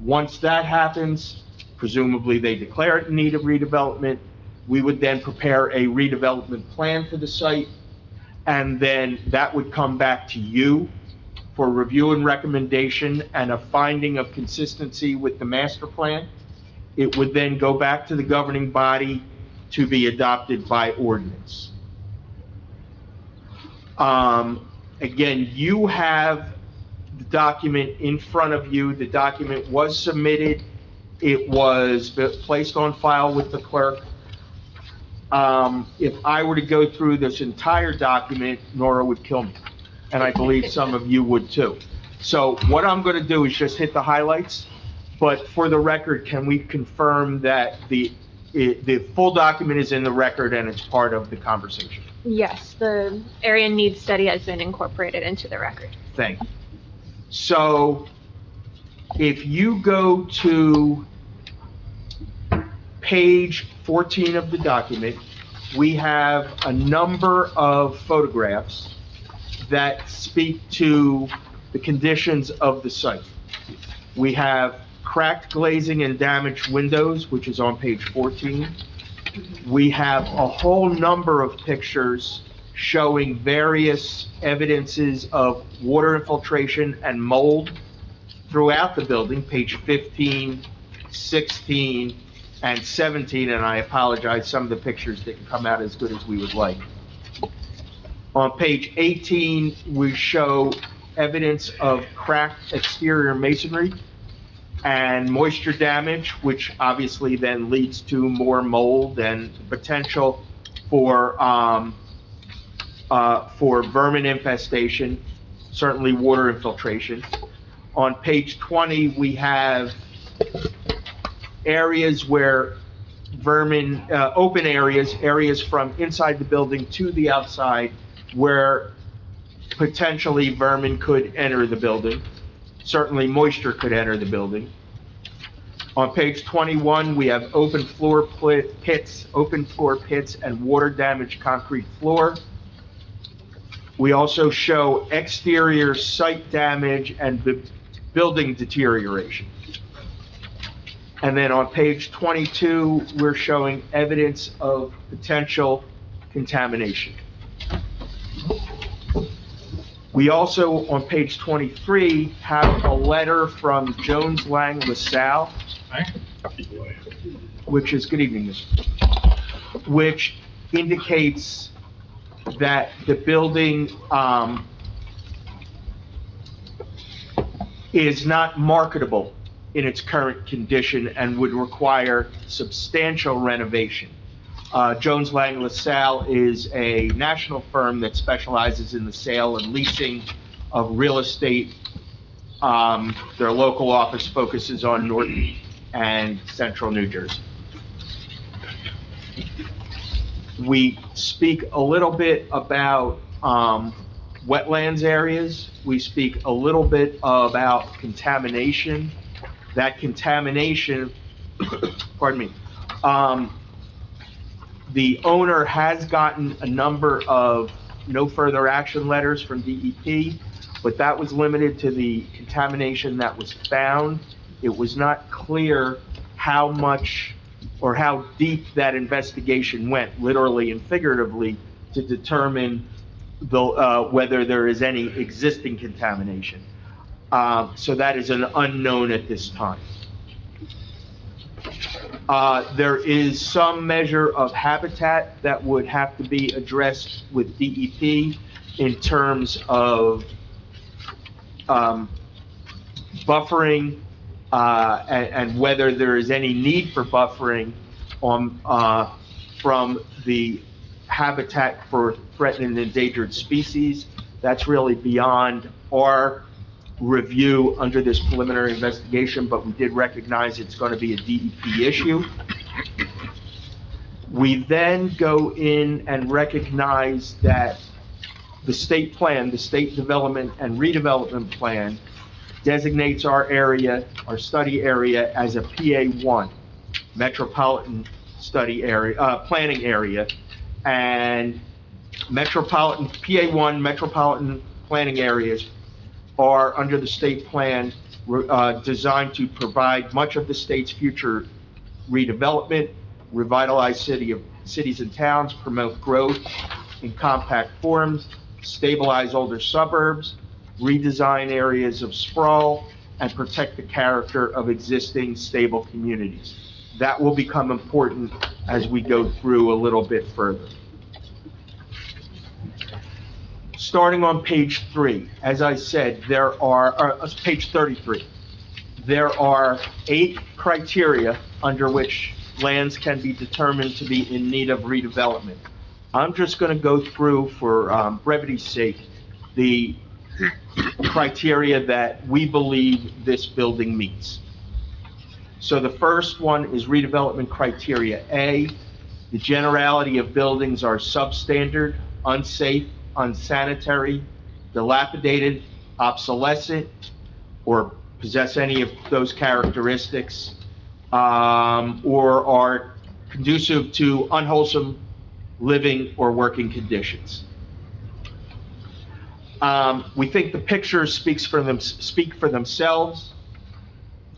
Once that happens, presumably they declare it in need of redevelopment, we would then prepare a redevelopment plan for the site, and then that would come back to you for review and recommendation and a finding of consistency with the master plan. It would then go back to the governing body to be adopted by ordinance. Again, you have the document in front of you. The document was submitted. It was placed on file with the clerk. If I were to go through this entire document, Nora would kill me, and I believe some of you would too. So what I'm going to do is just hit the highlights, but for the record, can we confirm that the full document is in the record and it's part of the conversation? Yes, the area needs study has been incorporated into the record. Thank you. So if you go to page 14 of the document, we have a number of photographs that speak to the conditions of the site. We have cracked glazing and damaged windows, which is on page 14. We have a whole number of pictures showing various evidences of water infiltration and mold throughout the building, page 15, 16, and 17, and I apologize, some of the pictures didn't come out as good as we would like. On page 18, we show evidence of cracked exterior masonry and moisture damage, which obviously then leads to more mold and potential for vermin infestation, certainly water infiltration. On page 20, we have areas where vermin, open areas from inside the building to the outside where potentially vermin could enter the building. Certainly moisture could enter the building. On page 21, we have open floor pits and water damaged concrete floor. We also show exterior site damage and building deterioration. And then on page 22, we're showing evidence of potential contamination. We also, on page 23, have a letter from Jones Lang LaSalle, which is, good evening, Mr. Which indicates that the building is not marketable in its current condition and would require substantial renovation. Jones Lang LaSalle is a national firm that specializes in the sale and leasing of real estate. Their local office focuses on Norton and Central New Jersey. We speak a little bit about wetlands areas. We speak a little bit about contamination. That contamination, pardon me, the owner has gotten a number of no further action letters from DEP, but that was limited to the contamination that was found. It was not clear how much or how deep that investigation went, literally and figuratively, to determine whether there is any existing contamination. So that is an unknown at this time. There is some measure of habitat that would have to be addressed with DEP in terms of buffering, and whether there is any need for buffering from the Habitat for Threatened and Endangered Species. That's really beyond our review under this preliminary investigation, but we did recognize it's going to be a DEP issue. We then go in and recognize that the state plan, the State Development and Redevelopment Plan, designates our area, our study area, as a PA1, Metropolitan Study Area, Planning Area, and PA1 Metropolitan Planning Areas are, under the state plan, designed to provide much of the state's future redevelopment, revitalize cities and towns, promote growth in compact forms, stabilize older suburbs, redesign areas of sprawl, and protect the character of existing stable communities. That will become important as we go through a little bit further. Starting on page 3, as I said, page 33, there are 8 criteria under which lands can be determined to be in need of redevelopment. I'm just going to go through, for brevity's sake, the criteria that we believe this building meets. So the first one is redevelopment criteria A. The generality of buildings are substandard, unsafe, unsanitary, dilapidated, obsolescent, or possess any of those characteristics, or are conducive to unwholesome living or working conditions. We think the pictures speak for themselves,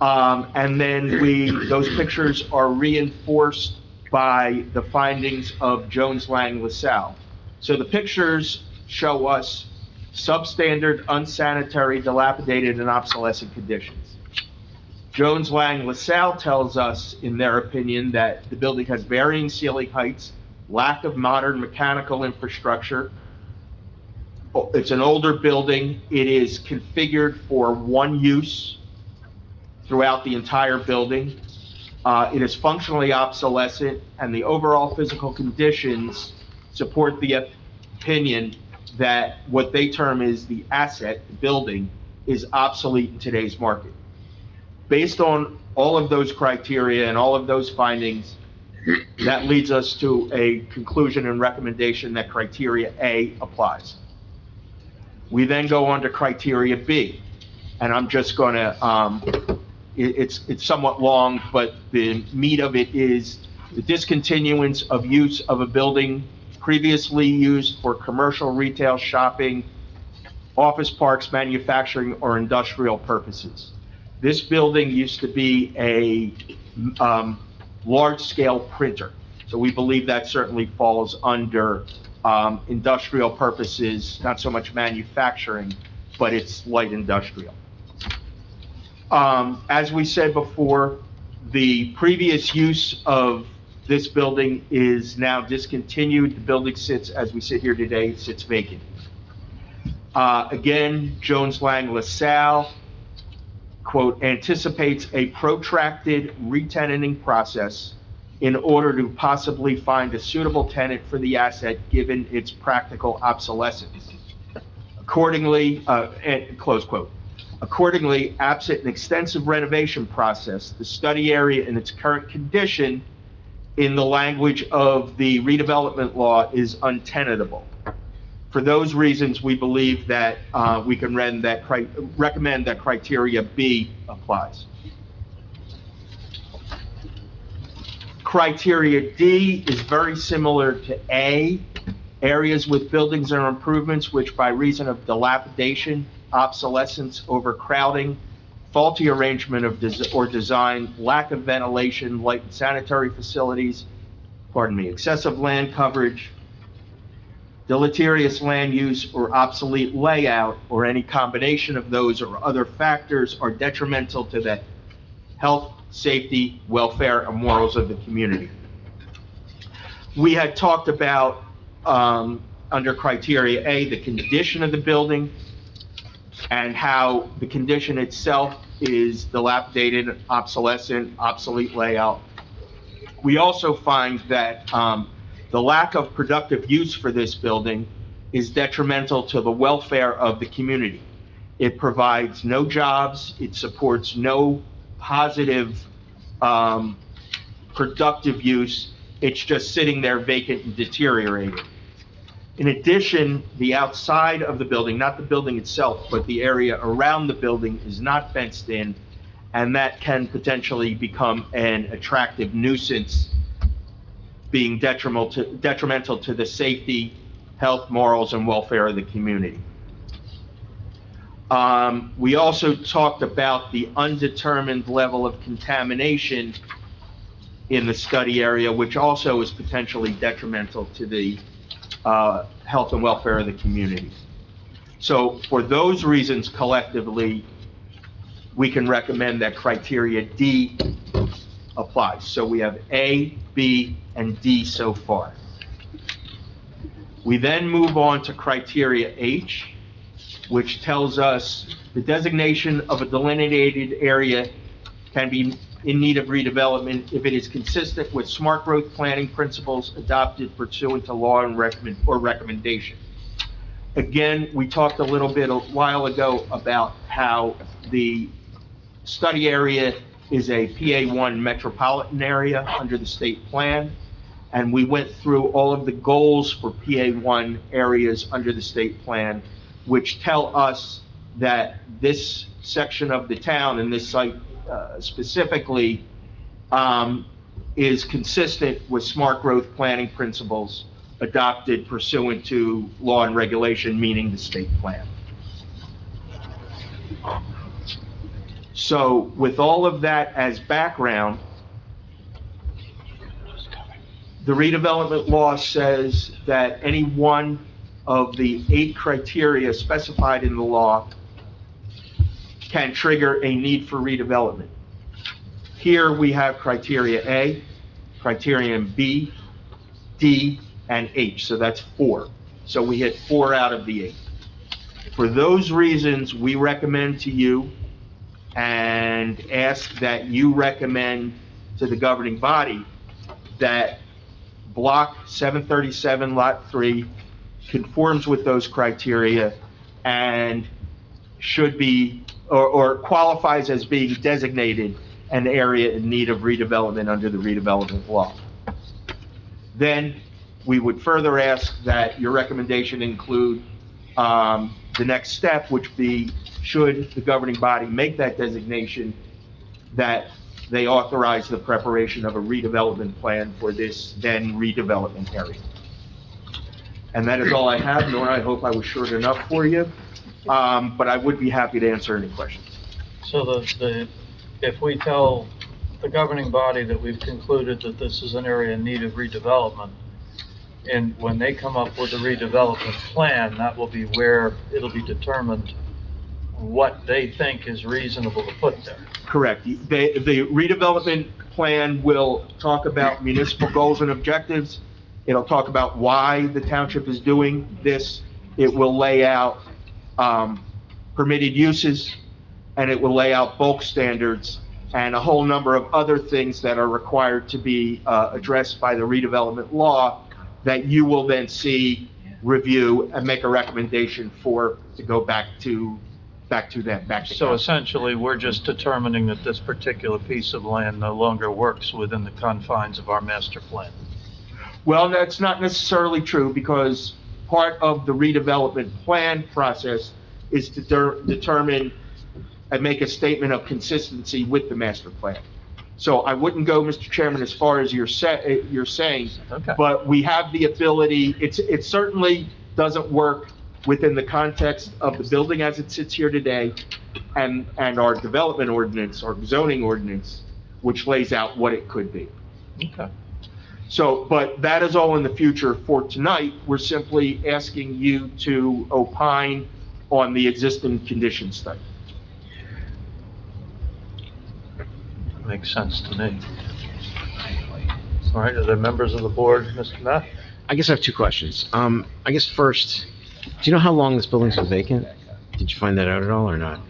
and then those pictures are reinforced by the findings of Jones Lang LaSalle. So the pictures show us substandard, unsanitary, dilapidated, and obsolescent conditions. Jones Lang LaSalle tells us, in their opinion, that the building has varying ceiling heights, lack of modern mechanical infrastructure. It's an older building. It is configured for one use throughout the entire building. It is functionally obsolescent, and the overall physical conditions support the opinion that what they term is the asset, the building, is obsolete in today's market. Based on all of those criteria and all of those findings, that leads us to a conclusion and recommendation that criteria A applies. We then go on to criteria B, and I'm just going to, it's somewhat long, but the meat of it is the discontinuance of use of a building previously used for commercial, retail, shopping, office parks, manufacturing, or industrial purposes. This building used to be a large-scale printer, so we believe that certainly falls under industrial purposes, not so much manufacturing, but it's light industrial. As we said before, the previous use of this building is now discontinued. The building sits, as we sit here today, sits vacant. Again, Jones Lang LaSalle, quote, anticipates a protracted re-tenanting process in order to possibly find a suitable tenant for the asset given its practical obsolescence. Accordingly, close quote. Accordingly, absent an extensive renovation process, the study area in its current condition, in the language of the redevelopment law, is untenantable. For those reasons, we believe that we can recommend that criteria B applies. Criteria D is very similar to A. Areas with buildings or improvements which, by reason of dilapidation, obsolescence, overcrowding, faulty arrangement of design, lack of ventilation, light and sanitary facilities, excessive land coverage, deleterious land use, or obsolete layout, or any combination of those or other factors are detrimental to the health, safety, welfare, and morals of the community. We had talked about, under criteria A, the condition of the building. and how the condition itself is dilapidated, obsolescent, obsolete layout. We also find that the lack of productive use for this building is detrimental to the welfare of the community. It provides no jobs, it supports no positive, productive use. It's just sitting there vacant and deteriorating. In addition, the outside of the building, not the building itself, but the area around the building is not fenced in, and that can potentially become an attractive nuisance, being detrimental to the safety, health, morals, and welfare of the community. We also talked about the undetermined level of contamination in the study area, which also is potentially detrimental to the health and welfare of the community. So for those reasons collectively, we can recommend that criteria D applies. So we have A, B, and D so far. We then move on to criteria H, which tells us the designation of a delineated area can be in need of redevelopment if it is consistent with smart growth planning principles adopted pursuant to law and recommendation. Again, we talked a little bit a while ago about how the study area is a PA1 metropolitan area under the state plan, and we went through all of the goals for PA1 areas under the state plan, which tell us that this section of the town and this site specifically is consistent with smart growth planning principles adopted pursuant to law and regulation, meaning the state plan. So with all of that as background, the redevelopment law says that any one of the 8 criteria specified in the law can trigger a need for redevelopment. Here we have criteria A, criterion B, D, and H, so that's 4. So we hit 4 out of the 8. For those reasons, we recommend to you and ask that you recommend to the governing body that Block 737, Lot 3 conforms with those criteria and should be, or qualifies as being designated an area in need of redevelopment under the redevelopment law. Then we would further ask that your recommendation include the next step, which be, should the governing body make that designation, that they authorize the preparation of a redevelopment plan for this then redevelopment area. And that is all I have, Nora. I hope I was short enough for you, but I would be happy to answer any questions. So if we tell the governing body that we've concluded that this is an area in need of redevelopment, and when they come up with a redevelopment plan, that will be where it'll be determined what they think is reasonable to put there. Correct. The redevelopment plan will talk about municipal goals and objectives. It'll talk about why the township is doing this. It will lay out permitted uses, and it will lay out bulk standards and a whole number of other things that are required to be addressed by the redevelopment law that you will then see, review, and make a recommendation for to go back to them. So essentially, we're just determining that this particular piece of land no longer works within the confines of our master plan. Well, that's not necessarily true, because part of the redevelopment plan process is to determine and make a statement of consistency with the master plan. So I wouldn't go, Mr. Chairman, as far as you're saying, Okay. but we have the ability, it certainly doesn't work within the context of the building as it sits here today, and our development ordinance, or zoning ordinance, which lays out what it could be. Okay. So, but that is all in the future. For tonight, we're simply asking you to opine on the existing condition study. Makes sense to me. All right, are there members of the board, Mr. Neff? I guess I have 2 questions. I guess first, do you know how long this building's been vacant? Did you find that out at all or not?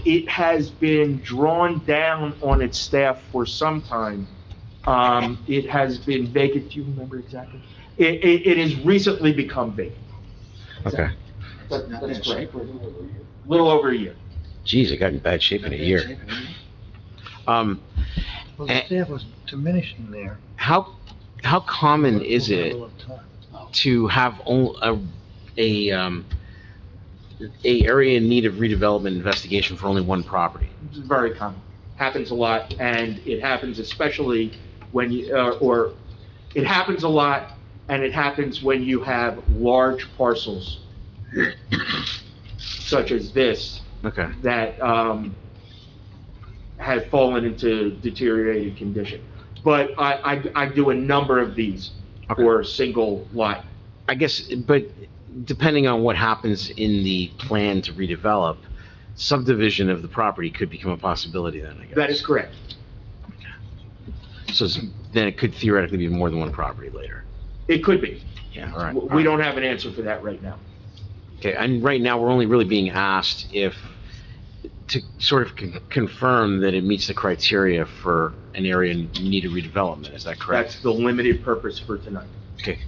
It has been drawn down on its staff for some time. It has been vacant, do you remember exactly? It has recently become vacant. Okay. That's correct. Little over a year. Geez, it got in bad shape in a year. Well, the staff was diminishing there. How common is it to have a area in need of redevelopment investigation for only one property? It's very common. Happens a lot, and it happens especially when you, it happens a lot, and it happens when you have large parcels, such as this, Okay. that, have fallen into deteriorated condition. But I do a number of these for a single lot. I guess, but depending on what happens in the plan to redevelop, subdivision of the property could become a possibility then, I guess. That is correct. So then it could theoretically be more than one property later. It could be. Yeah, all right. We don't have an answer for that right now. Okay, and right now, we're only really being asked to sort of confirm that it meets the criteria for an area in need of redevelopment, is that correct? That's the limited purpose for tonight. Okay,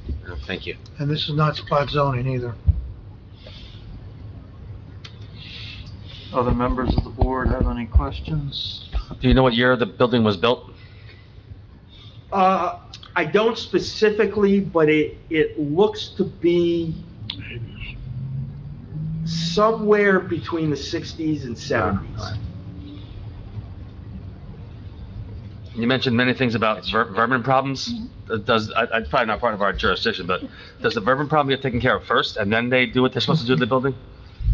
thank you. And this is not spot zoning either. Other members of the board have any questions? Do you know what year the building was built? I don't specifically, but it looks to be somewhere between the 60s and 70s. You mentioned many things about vermin problems. It's probably not part of our jurisdiction, but does the vermin problem get taken care of first, and then they do what they're supposed to do to the building?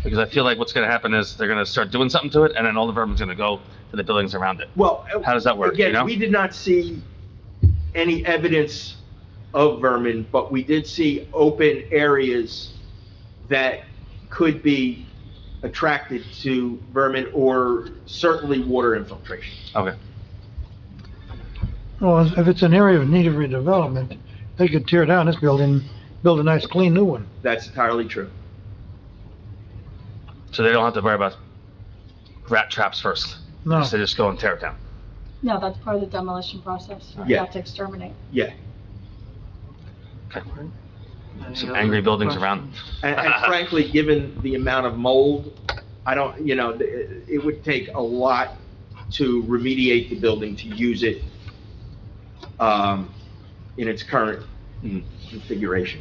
Because I feel like what's gonna happen is they're gonna start doing something to it, and then all the vermin's gonna go to the buildings around it. Well, How does that work, you again, know? we did not see any evidence of vermin, but we did see open areas that could be attracted to vermin or certainly water infiltration. Okay. Well, if it's an area of need of redevelopment, they could tear down this building, build a nice clean new one. That's entirely true. So they don't have to worry about rat traps first? No. They just go and tear it down? No, that's part of the demolition process. You Yeah. have to exterminate. Yeah. Okay. Any Some other angry buildings around. And frankly, given the amount of mold, I don't, it would take a lot to remediate the building, to use it in its current configuration.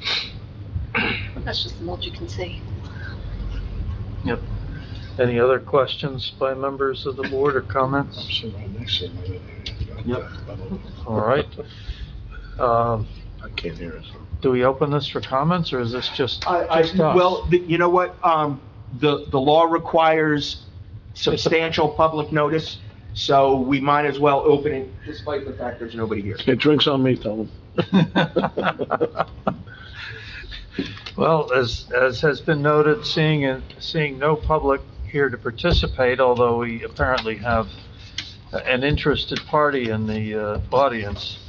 That's just the most you can see. Yep. Any other questions by members of the board or comments? Yep. All right. I can't hear it. Do we open this for comments, or is this just us? Well, you know what, the law requires substantial public notice, so we might as well open it despite the fact there's nobody here. Hey, drinks on me, tell them. Well, as has been noted, seeing no public here to participate, although we apparently have an interested party in the audience.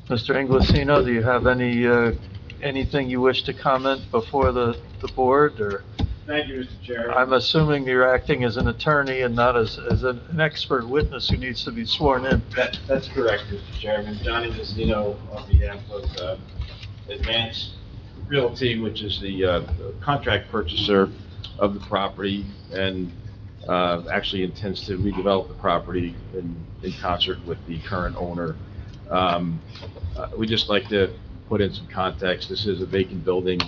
Mr. Inglesino, do you have anything you wish to comment before the board, or? Thank you, Mr. Chair. I'm assuming you're acting as an attorney and not as an expert witness who needs to be sworn in. That's correct, Mr. Chairman. Johnny Inglesino on behalf of Advance Realty, which is the contract purchaser of the property, and actually intends to redevelop the property in concert with the current owner. We'd just like to put in some context. This is a vacant building.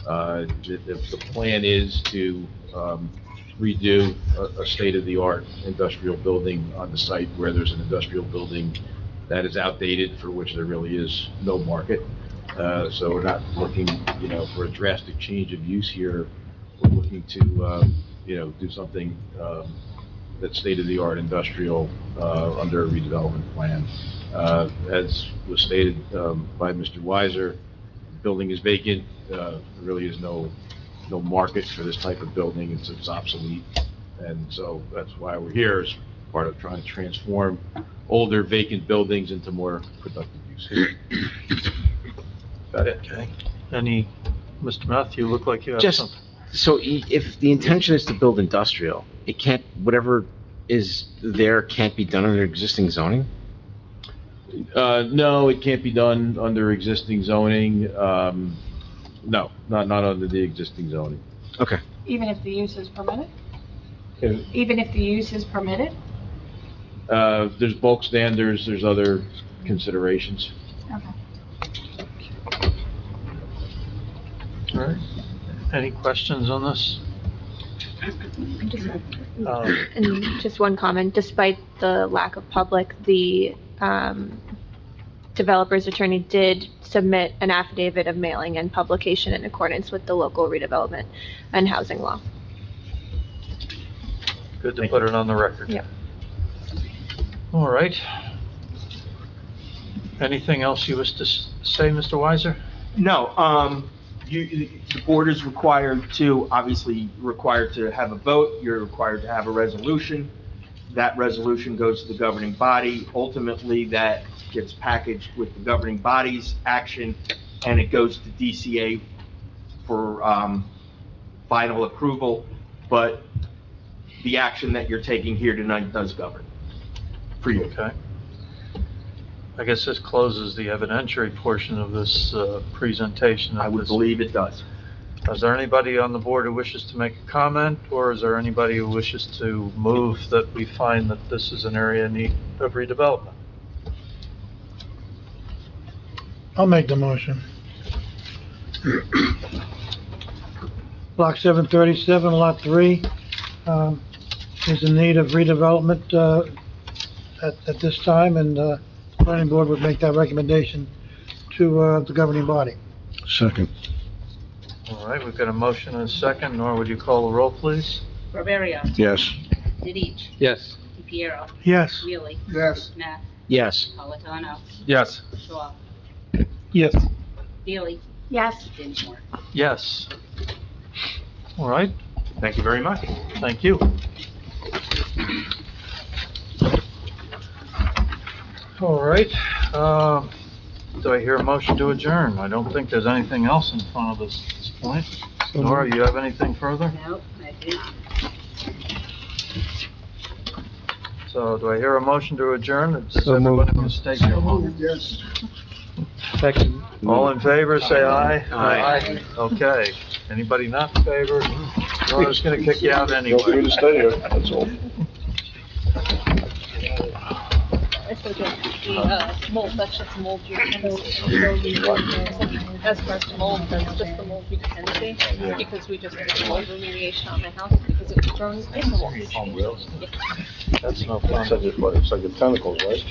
The plan is to redo a state-of-the-art industrial building on the site where there's an industrial building that is outdated, for which there really is no market. So we're not looking, for a drastic change of use here. We're looking to, do something that's state-of-the-art industrial under a redevelopment plan. As was stated by Mr. Weiser, the building is vacant. There really is no market for this type of building. It's obsolete. And so that's why we're here, as part of trying to transform older vacant buildings into more productive use. Got it. Okay. Mr. Matthew, look like you have Just something. So if the intention is to build industrial, it can't, whatever is there can't be done under existing zoning? No, it can't be done under existing zoning. No, not under the existing zoning. Okay. Even if the use is permitted? Okay. Even if the use is permitted? There's bulk standards, there's other considerations. Okay. All right. Any questions on this? And just one comment, despite the lack of public, the developer's attorney did submit an affidavit of mailing and publication in accordance with the local redevelopment and housing law. Good to put it on the record. Yep. All right. Anything else you wish to say, Mr. Weiser? No, the board is obviously required to have a vote, you're required to have a resolution. That resolution goes to the governing body. Ultimately, that gets packaged with the governing body's action, and it goes to DCA for final approval. But the action that you're taking here tonight does govern for you. Okay. I guess this closes the evidentiary portion of this presentation. I would believe it does. Is there anybody on the board who wishes to make a comment, or is there anybody who wishes to move that we find that this is an area in need of redevelopment? I'll make the motion. Block 737, Lot 3, is in need of redevelopment at this time, and the planning board would make that recommendation to the governing body. Second. All right, we've got a motion and a second. Nora, would you call the roll, please? Barbario, Yes. Didich, Yes. Piero, Yes. Neely, Yes. Matt, Yes. Napolitano, Yes. Shaw, Yes. Deely, Yes. Dinsmore. Yes. All right, Thank you very much. thank you. All right, do I hear a motion to adjourn? I don't think there's anything else in front of us at this point. Nora, you have anything further? No, I do. So do I hear a motion to adjourn? Does So everybody moved. want to stay here? Yes. Second. All in favor, say aye. Aye. Okay. Anybody not in favor? Nora's gonna kick you out anyway. Feel free to stay here, that's all. Mold, that's just mold you can as far as mold, that's just the mold you can see, because we just did mold remediation on my house because it was growing in the walls. That's no fun. It's like the tentacles, right?